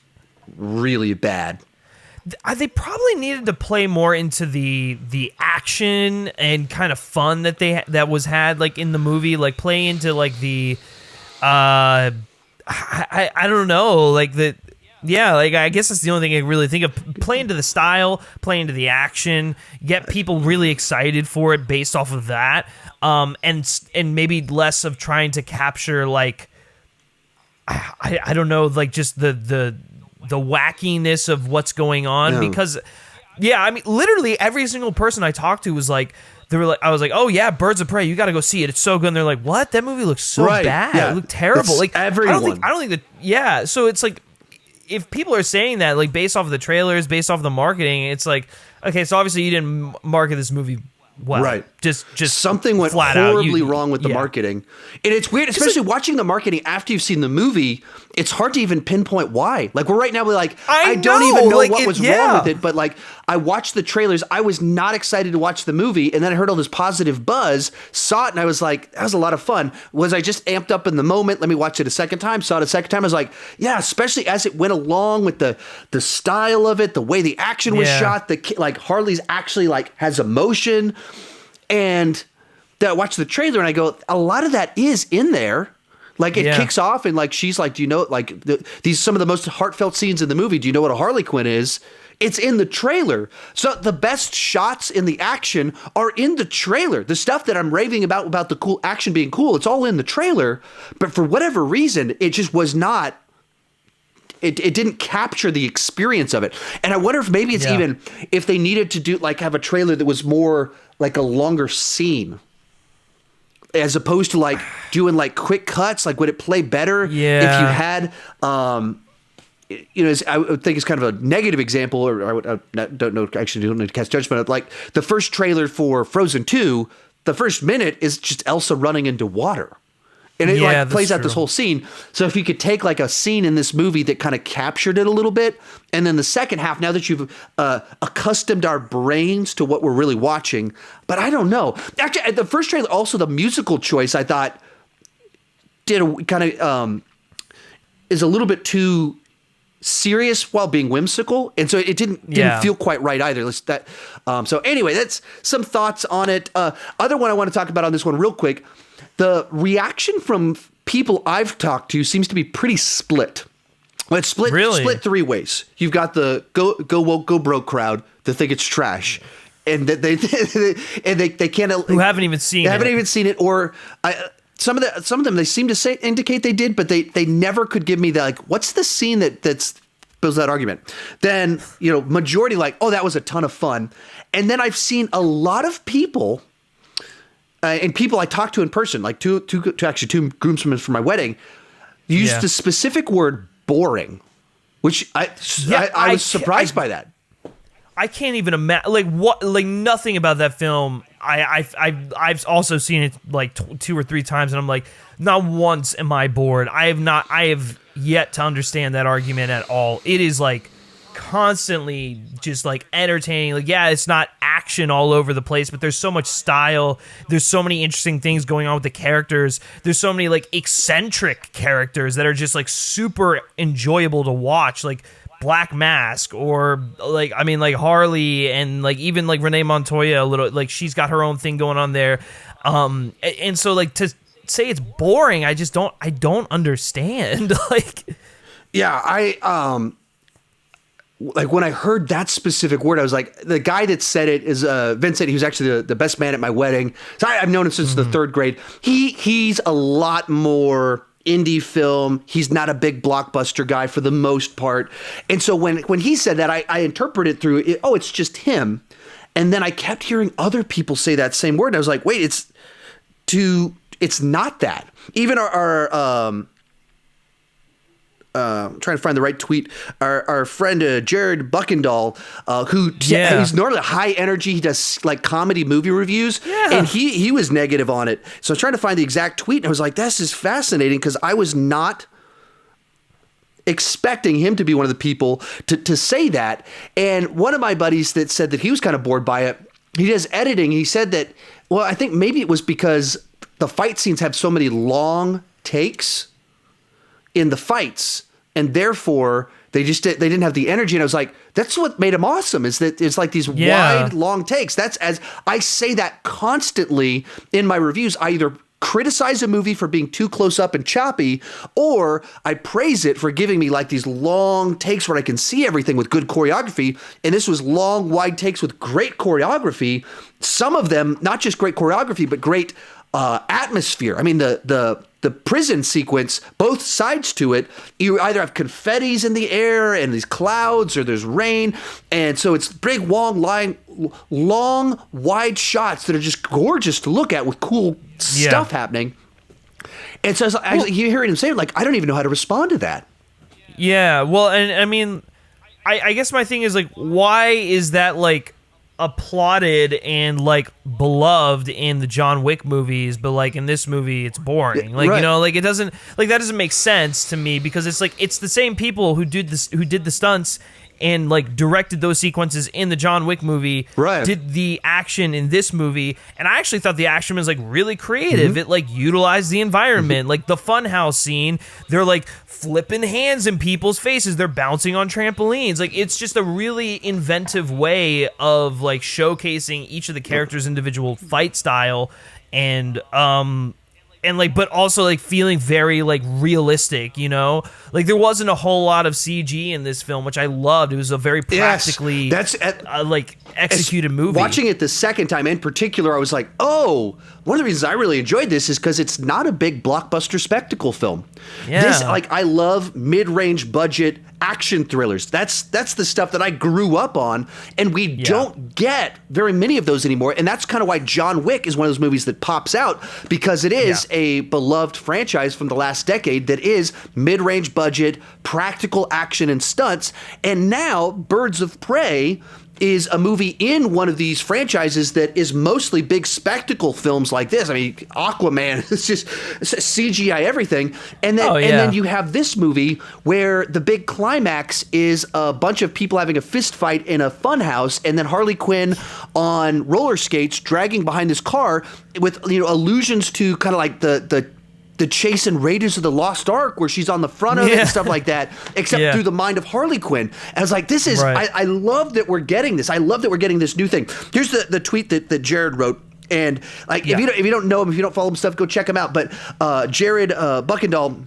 S1: really bad.
S2: They probably needed to play more into the action and kind of fun that was had like in the movie, like play into like the I don't know, like the like I guess that's the only thing I can really think of. Play into the style, play into the action, get people really excited for it based off of that, and maybe less of trying to capture like I don't know, like just the wackiness of what's going on because I mean literally every single person I talked to was like, I was like, oh yeah, Birds of Prey, you got to go see it, it's so good. And they're like, what? That movie looks so bad. It looked terrible. It's like
S1: everyone.
S2: I don't think that so it's like if people are saying that like based off of the trailers, based off of the marketing, it's like, okay, so obviously you didn't market this movie well. Right. Just
S1: something went horribly wrong with the marketing. And it's weird, especially watching the marketing after you've seen the movie, it's hard to even pinpoint why. Like we're right now, we're like, I don't even know like what was wrong with it, but like I watched the trailers, I was not excited to watch the movie, and then I heard all this positive buzz, saw it, and I was like, that was a lot of fun. Was I just amped up in the moment? Let me watch it a second time. Saw it a second time. I was like, yeah, especially as it went along with the style of it, the way the action was shot, like Harley's actually like has emotion. And then I watched the trailer and I go, a lot of that is in there. Like it kicks off and like she's like, do you know, like these some of the most heartfelt scenes in the movie. Do you know what a Harley Quinn is? It's in the trailer. So the best shots in the action are in the trailer. The stuff that I'm raving about the cool action being cool, it's all in the trailer. But for whatever reason, it just was not. It didn't capture the experience of it. And I wonder if maybe it's even if they needed to do like have a trailer that was more like a longer scene as opposed to like doing like quick cuts. Like would it play better if you had, I would think it's kind of a negative example, or I don't know, actually don't need to cast judgment of like the first trailer for Frozen 2, the first minute is just Elsa running into water. And it like plays out this whole scene. So if you could take like a scene in this movie that kind of captured it a little bit, and then the second half, now that you've accustomed our brains to what we're really watching, but I don't know. Actually, the first trailer, also the musical choice, I thought did a kind of is a little bit too serious while being whimsical, and so it didn't feel quite right either. So anyway, that's some thoughts on it. Other one I want to talk about on this one real quick. The reaction from people I've talked to seems to be pretty split. Well, it's split three ways. You've got the go woke, go broke crowd that think it's trash, and that they can't,
S2: who haven't even seen
S1: it, or some of them they seem to indicate they did, but they never could give me the, like, what's the scene that's builds that argument. Then, majority like, oh, that was a ton of fun. And then I've seen a lot of people, and people I talked to in person, like two groomsmen for my wedding, used the specific word boring, which I was surprised by that.
S2: I can't even imagine, nothing about that film. I've also seen it like 2 or 3 times, and I'm like, not once am I bored. I have yet to understand that argument at all. It is like constantly just like entertaining. Like, yeah, it's not action all over the place, but there's so much style. There's so many interesting things going on with the characters. There's so many like eccentric characters that are just like super enjoyable to watch. Like Black Mask, or like Harley, and like even like Renee Montoya a little, like she's got her own thing going on there. And so like to say it's boring, I don't understand. Like,
S1: yeah, like when I heard that specific word, I was like, the guy that said it is Vincent. He was actually the best man at my wedding. So I've known him since the 3rd grade. He's a lot more indie film. He's not a big blockbuster guy for the most part. And so when he said that, I interpreted through it, it's just him. And then I kept hearing other people say that same word. And I was like, wait, it's not that. Even our trying to find the right tweet. Our friend Jared Buckendall, he's normally high energy. He does like comedy movie reviews, and he was negative on it. So I was trying to find the exact tweet, and I was like, "This is fascinating," because I was not expecting him to be one of the people to say that. And one of my buddies that said that he was kind of bored by it. He does editing. He said that, well, I think maybe it was because the fight scenes have so many long takes in the fights, and therefore they didn't have the energy. And I was like, that's what made them awesome, is that it's like these wide, long takes. That's, as I say that constantly in my reviews, I either criticize a movie for being too close up and choppy, or I praise it for giving me like these long takes where I can see everything with good choreography. And this was long, wide takes with great choreography. Some of them, not just great choreography, but great atmosphere. I mean, the prison sequence, both sides to it, you either have confettis in the air and these clouds, or there's rain. And so it's big, long, wide shots that are just gorgeous to look at with cool stuff happening. And so you hear him say, like, I don't even know how to respond to that.
S2: Yeah, well, and I mean, I guess my thing is, like, why is that, like, applauded and like beloved in the John Wick movies, but like in this movie it's boring? Like, right. Like it doesn't, like, that doesn't make sense to me, because it's like it's the same people who did the stunts and like directed those sequences in the John Wick movie,
S1: right,
S2: did the action in this movie. And I actually thought the action was like really creative. Mm-hmm. It like utilized the environment, like the funhouse scene. They're like flipping hands in people's faces. They're bouncing on trampolines. Like, it's just a really inventive way of like showcasing each of the characters' individual fight style, and like, but also like feeling very like realistic, like there wasn't a whole lot of CG in this film, which I loved. It was a very practically like executed movie.
S1: Watching it the second time in particular, I was like, oh, one of the reasons I really enjoyed this is because it's not a big blockbuster spectacle film.
S2: Yeah.
S1: This, like, I love mid-range budget action thrillers. That's the stuff that I grew up on, and we don't get very many of those anymore. And that's kind of why John Wick is one of those movies that pops out, because it is a beloved franchise from the last decade that is mid-range budget, practical action and stunts. And now Birds of Prey is a movie in one of these franchises that is mostly big spectacle films like this. I mean, Aquaman is just CGI everything. And then you have this movie where the big climax is a bunch of people having a fist fight in a funhouse, and then Harley Quinn on roller skates dragging behind this car with, allusions to kind of like the chase in Raiders of the Lost Ark, where she's on the front of it and stuff like that, except through the mind of Harley Quinn. And I was like, this is, right. I love that we're getting this. I love that we're getting this new thing. Here's the tweet that Jared wrote. And like if you don't know him, if you don't follow him stuff, go check him out. But Jared Buckendahl,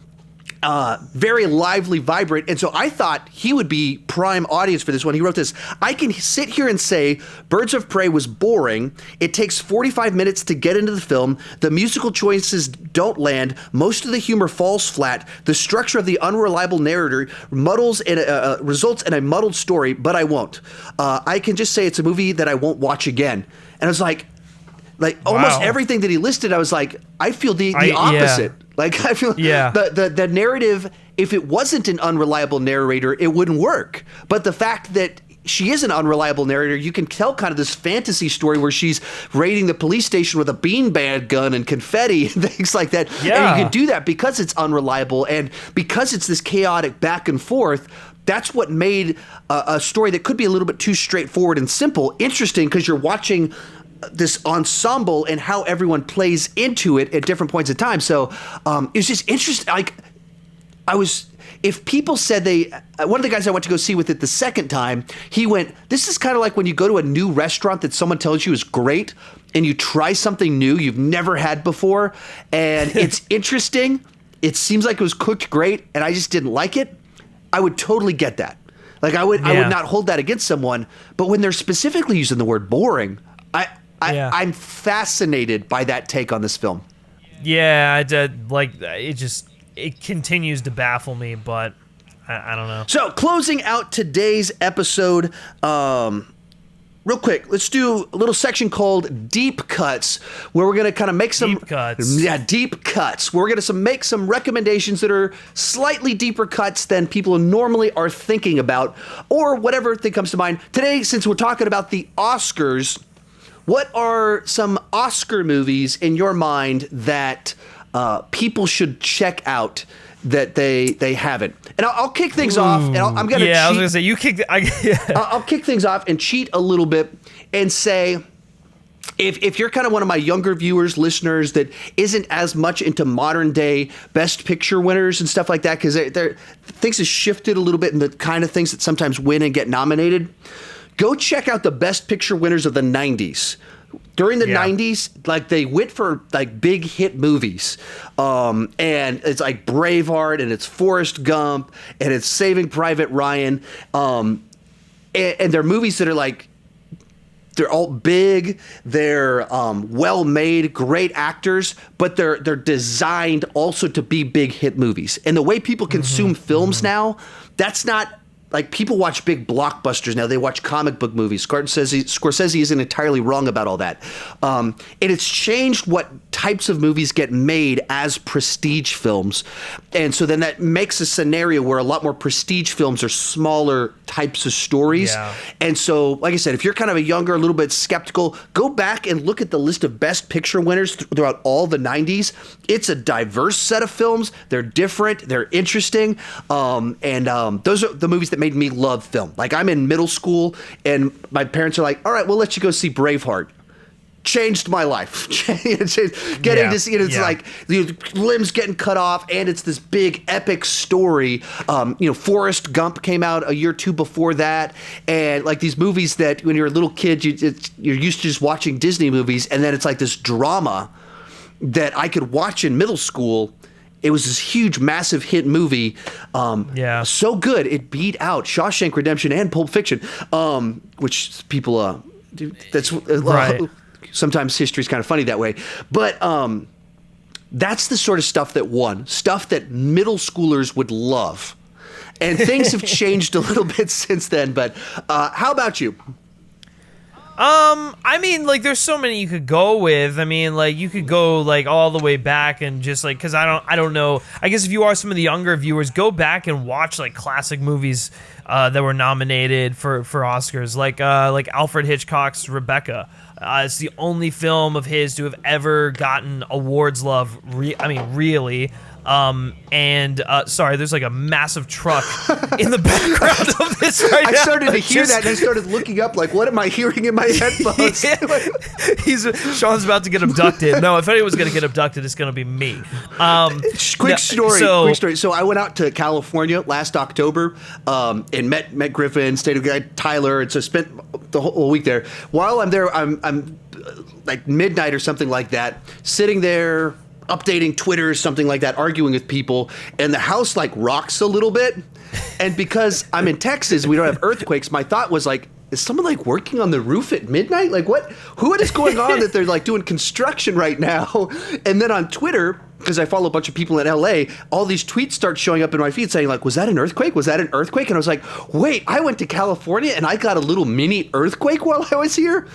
S1: very lively, vibrant, and so I thought he would be prime audience for this one. He wrote this: I can sit here and say Birds of Prey was boring. It takes 45 minutes to get into the film. The musical choices don't land. Most of the humor falls flat. The structure of the unreliable narrator muddles and results in a muddled story, but I won't. I can just say it's a movie that I won't watch again. And I was like almost everything that he listed, I was like, I feel the opposite. Yeah. Like I feel the narrative, if it wasn't an unreliable narrator, it wouldn't work. But the fact that she is an unreliable narrator, you can tell kind of this fantasy story where she's raiding the police station with a beanbag gun and confetti and things like that. Yeah. And you can do that because it's unreliable and because it's this chaotic back and forth. That's what made a story that could be a little bit too straightforward and simple interesting, because you're watching this ensemble and how everyone plays into it at different points in time. So it was just interesting. Like if people said one of the guys I went to go see with it the second time, he went, this is kind of like when you go to a new restaurant that someone tells you is great and you try something new you've never had before. And it's interesting. It seems like it was cooked great and I just didn't like it. I would totally get that. Like I would not hold that against someone, but when they're specifically using the word boring, I'm fascinated by that take on this film.
S2: Yeah, it continues to baffle me, but I don't know.
S1: So, closing out today's episode, real quick, let's do a little section called Deep Cuts, where we're going to kind of make some...
S2: Deep cuts.
S1: Yeah, deep cuts. We're going to make some recommendations that are slightly deeper cuts than people normally are thinking about, or whatever thing comes to mind. Today, since we're talking about the Oscars... What are some Oscar movies in your mind that people should check out that they haven't? And I'll kick things off. And I'm gonna
S2: I was gonna say you kick.
S1: I'll kick things off and cheat a little bit and say, if you're kind of one of my younger viewers, listeners that isn't as much into modern day Best Picture winners and stuff like that, because things have shifted a little bit in the kind of things that sometimes win and get nominated. Go check out the Best Picture winners of the 90s. During the 90s, like they went for like big hit movies. And it's like Braveheart and it's Forrest Gump and it's Saving Private Ryan. And they're movies that are like, they're all big, they're well-made, great actors, but they're designed also to be big hit movies. And the way people consume films now, that's not... Like, people watch big blockbusters now. They watch comic book movies. Scorsese isn't entirely wrong about all that. And it's changed what types of movies get made as prestige films. And so then that makes a scenario where a lot more prestige films are smaller types of stories. Yeah. And so, like I said, if you're kind of a younger, a little bit skeptical, go back and look at the list of Best Picture winners throughout all the 90s. It's a diverse set of films. They're different. They're interesting. Those are the movies that made me love film. Like, I'm in middle school and my parents are like, all right, we'll let you go see Braveheart. Changed my life. Getting to see it, it's like the limbs getting cut off, and it's this big epic story. Forrest Gump came out a year or two before that, and like these movies that when you're a little kid, you're used to just watching Disney movies, and then it's like this drama that I could watch in middle school. It was this huge, massive hit movie. So good it beat out Shawshank Redemption and Pulp Fiction, which people that's
S2: right.
S1: Sometimes history's kind of funny that way. But that's the sort of stuff that won. Stuff that middle schoolers would love. And things have changed a little bit since then. But how about you?
S2: I mean, like, there's so many you could go with. I mean, like, you could go, like, all the way back and just, like, because I don't know. I guess if you are some of the younger viewers, go back and watch, like, classic movies that were nominated for Oscars, like Alfred Hitchcock's Rebecca. It's the only film of his to have ever gotten awards love. Really. Sorry, there's like a massive truck in the background of this right now.
S1: I started to hear that and I started looking up like, what am I hearing in my headphones?
S2: Sean's about to get abducted. No, if anyone's going to get abducted, it's going to be me.
S1: Quick story. So I went out to California last October and met Griffin, stayed with guy Tyler, and so spent the whole week there. While I'm there, I'm like midnight or something like that, sitting there updating Twitter, something like that, arguing with people, and the house like rocks a little bit. And because I'm in Texas, we don't have earthquakes, my thought was like, is someone like working on the roof at midnight? Like who is going on that they're like doing construction right now? And then on Twitter, because I follow a bunch of people in LA, all these tweets start showing up in my feed saying like, was that an earthquake? Was that an earthquake? And I was like, wait, I went to California and I got a little mini earthquake while I was here?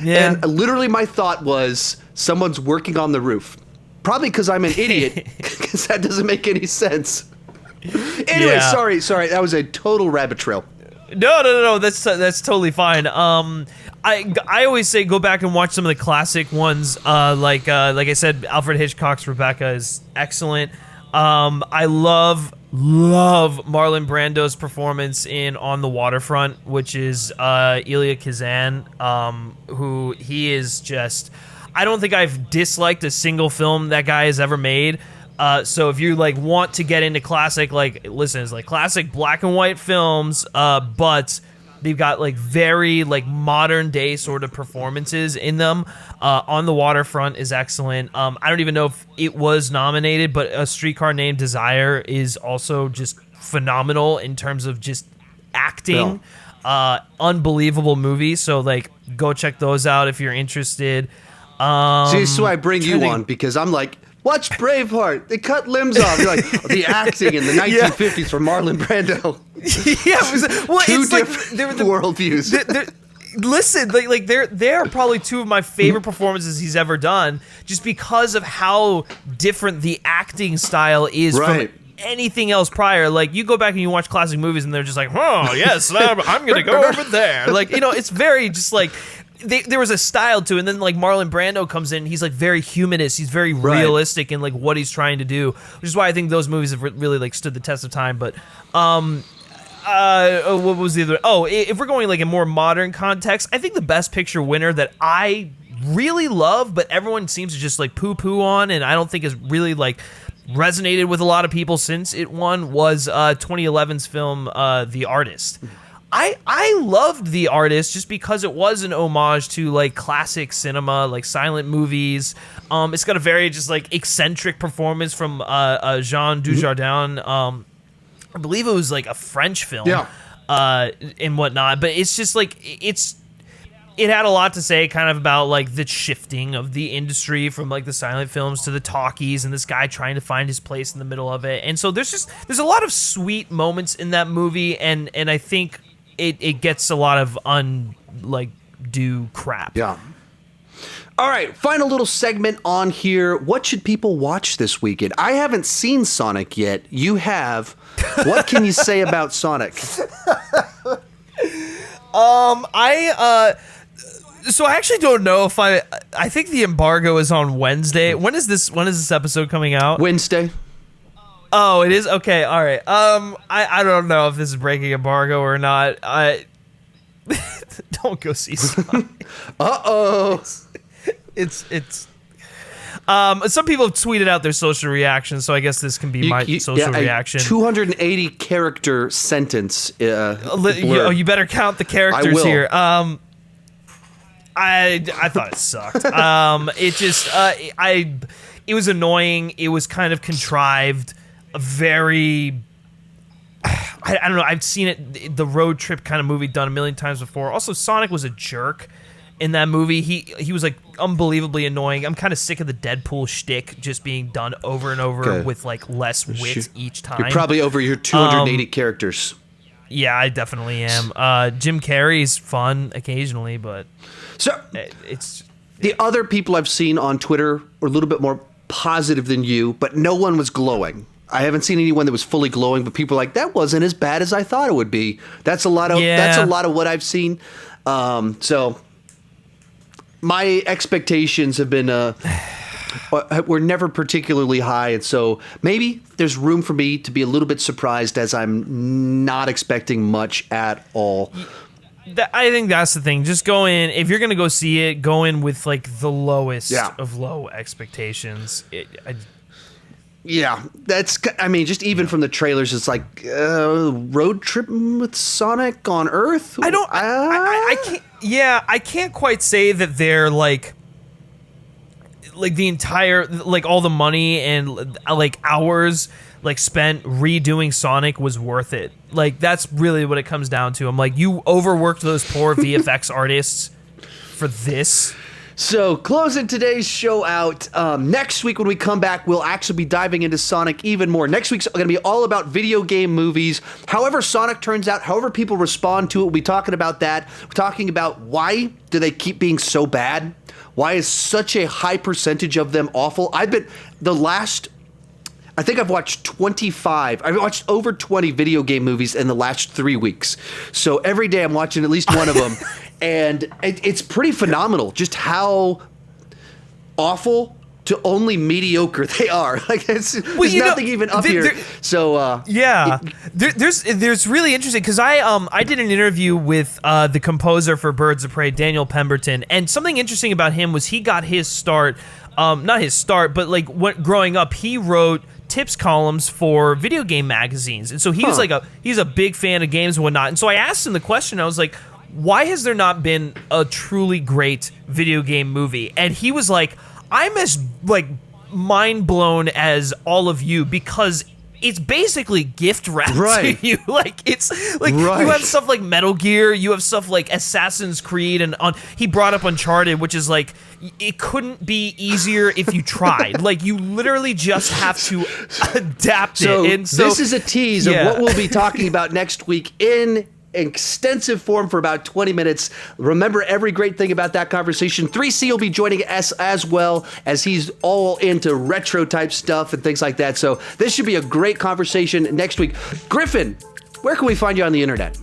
S1: Yeah. And literally my thought was, someone's working on the roof. Probably because I'm an idiot, because that doesn't make any sense. Anyway, sorry. That was a total rabbit trail.
S2: No. That's totally fine. I always say go back and watch some of the classic ones. Like I said, Alfred Hitchcock's Rebecca is excellent. I love Marlon Brando's performance in On the Waterfront, which is Elia Kazan, who he is just... I don't think I've disliked a single film that guy has ever made. So if you like want to get into classic, like listen, it's like classic black and white films, but they've got like very like modern day sort of performances in them. On the Waterfront is excellent. I don't even know if it was nominated, but A Streetcar Named Desire is also just phenomenal in terms of just acting. Yeah. Unbelievable movie. So like go check those out if you're interested.
S1: See, so I bring you on because I'm like, watch Braveheart. They cut limbs off. You're like, the acting in the 1950s from Marlon Brando. Two different worldviews.
S2: Listen, like they're probably two of my favorite performances he's ever done, just because of how different the acting style is from anything else prior. Like you go back and you watch classic movies and they're just like, oh yes, I'm gonna go over there. Like, you know, it's very just like there was a style to it, and then like Marlon Brando comes in, he's like very humanist, he's very realistic in like what he's trying to do, which is why I think those movies have really like stood the test of time. But what was the other? Oh, if we're going like a more modern context, I think the Best Picture winner that I really love, but everyone seems to just like poo-poo on, and I don't think has really like resonated with a lot of people since it won, was 2011's film The Artist. I loved The Artist just because it was an homage to like classic cinema, like silent movies. It's got a very just like eccentric performance from Jean Dujardin. I believe it was like a French film, and whatnot. But it's just like it had a lot to say kind of about like the shifting of the industry from like the silent films to the talkies, and this guy trying to find his place in the middle of it. And so there's a lot of sweet moments in that movie, and I think it gets a lot of undue crap.
S1: Yeah. All right, final little segment on here. What should people watch this weekend? I haven't seen Sonic yet. You have. What can you say about Sonic?
S2: So I actually don't know if I think the embargo is on Wednesday. When is this episode coming out?
S1: Wednesday.
S2: Oh, it is? Okay, all right. I don't know if this is breaking embargo or not. Don't go see Sonic.
S1: Uh-oh.
S2: It's some people have tweeted out their social reactions, so I guess this can be my social reaction.
S1: 280 character sentence.
S2: You better count the characters here. I thought it sucked. It was annoying. It was kind of contrived. I don't know. I've seen it, the road trip kind of movie done a million times before. Also, Sonic was a jerk in that movie. He was like unbelievably annoying. I'm kind of sick of the Deadpool shtick just being done over and over with like less wit each time.
S1: You're probably over your 280 characters.
S2: Yeah, I definitely am. Jim Carrey's fun occasionally, but
S1: so
S2: it's
S1: the other people I've seen on Twitter are a little bit more positive than you, but no one was glowing. I haven't seen anyone that was fully glowing, but people are like, that wasn't as bad as I thought it would be. That's a lot of what I've seen. So my expectations have been were never particularly high, and so maybe there's room for me to be a little bit surprised, as I'm not expecting much at all.
S2: I think that's the thing. Just go in, if you're gonna go see it, go in with like the lowest of low expectations.
S1: Yeah, just even from the trailers, it's like road trip with Sonic on Earth.
S2: I can't. Yeah, I can't quite say that they're like the entire, like all the money and like hours like spent redoing Sonic was worth it. Like that's really what it comes down to. I'm like, you overworked those poor VFX artists for this.
S1: So, closing today's show out, next week when we come back, we'll actually be diving into Sonic even more. Next week's going to be all about video game movies. However Sonic turns out, however people respond to it, we'll be talking about that. We're talking about why do they keep being so bad? Why is such a high percentage of them awful? I think I've watched 25. I've watched over 20 video game movies in the last 3 weeks. So every day I'm watching at least one of them. And it's pretty phenomenal just how awful to only mediocre they are. Like there's nothing even up here. So
S2: there's really interesting because I did an interview with the composer for Birds of Prey, Daniel Pemberton, and something interesting about him was he got his start, not his start, but like growing up, he wrote tips columns for video game magazines, and so he was he's a big fan of games and whatnot. And so I asked him the question. I was like, why has there not been a truly great video game movie? And he was like, I'm as like mind blown as all of you because it's basically gift wrapped to you. Like it's like you have stuff like Metal Gear, you have stuff like Assassin's Creed, and he brought up Uncharted, which is like it couldn't be easier if you tried. Like you literally just have to adapt it. And so
S1: this is a tease of what we'll be talking about next week in extensive form for about 20 minutes. Remember every great thing about that conversation. 3C will be joining us as well, as he's all into retro type stuff and things like that. So this should be a great conversation next week. Griffin, where can we find you on the internet?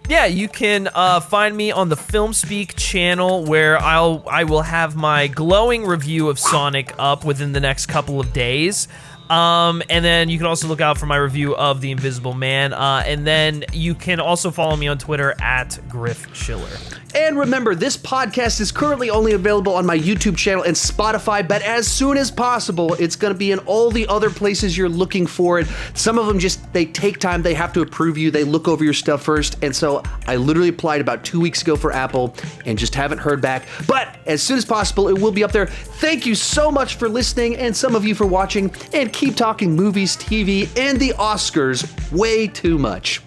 S2: Yeah, you can find me on the Film Speak channel, where I will have my glowing review of Sonic up within the next couple of days. And then you can also look out for my review of The Invisible Man. And then you can also follow me on Twitter at Griff Schiller.
S1: And remember, this podcast is currently only available on my YouTube channel and Spotify, but as soon as possible, it's going to be in all the other places you're looking for it. Some of them they take time. They have to approve you. They look over your stuff first. And so I literally applied about 2 weeks ago for Apple and just haven't heard back. But as soon as possible, it will be up there. Thank you so much for listening, and some of you for watching, and keep talking movies, TV, and the Oscars way too much.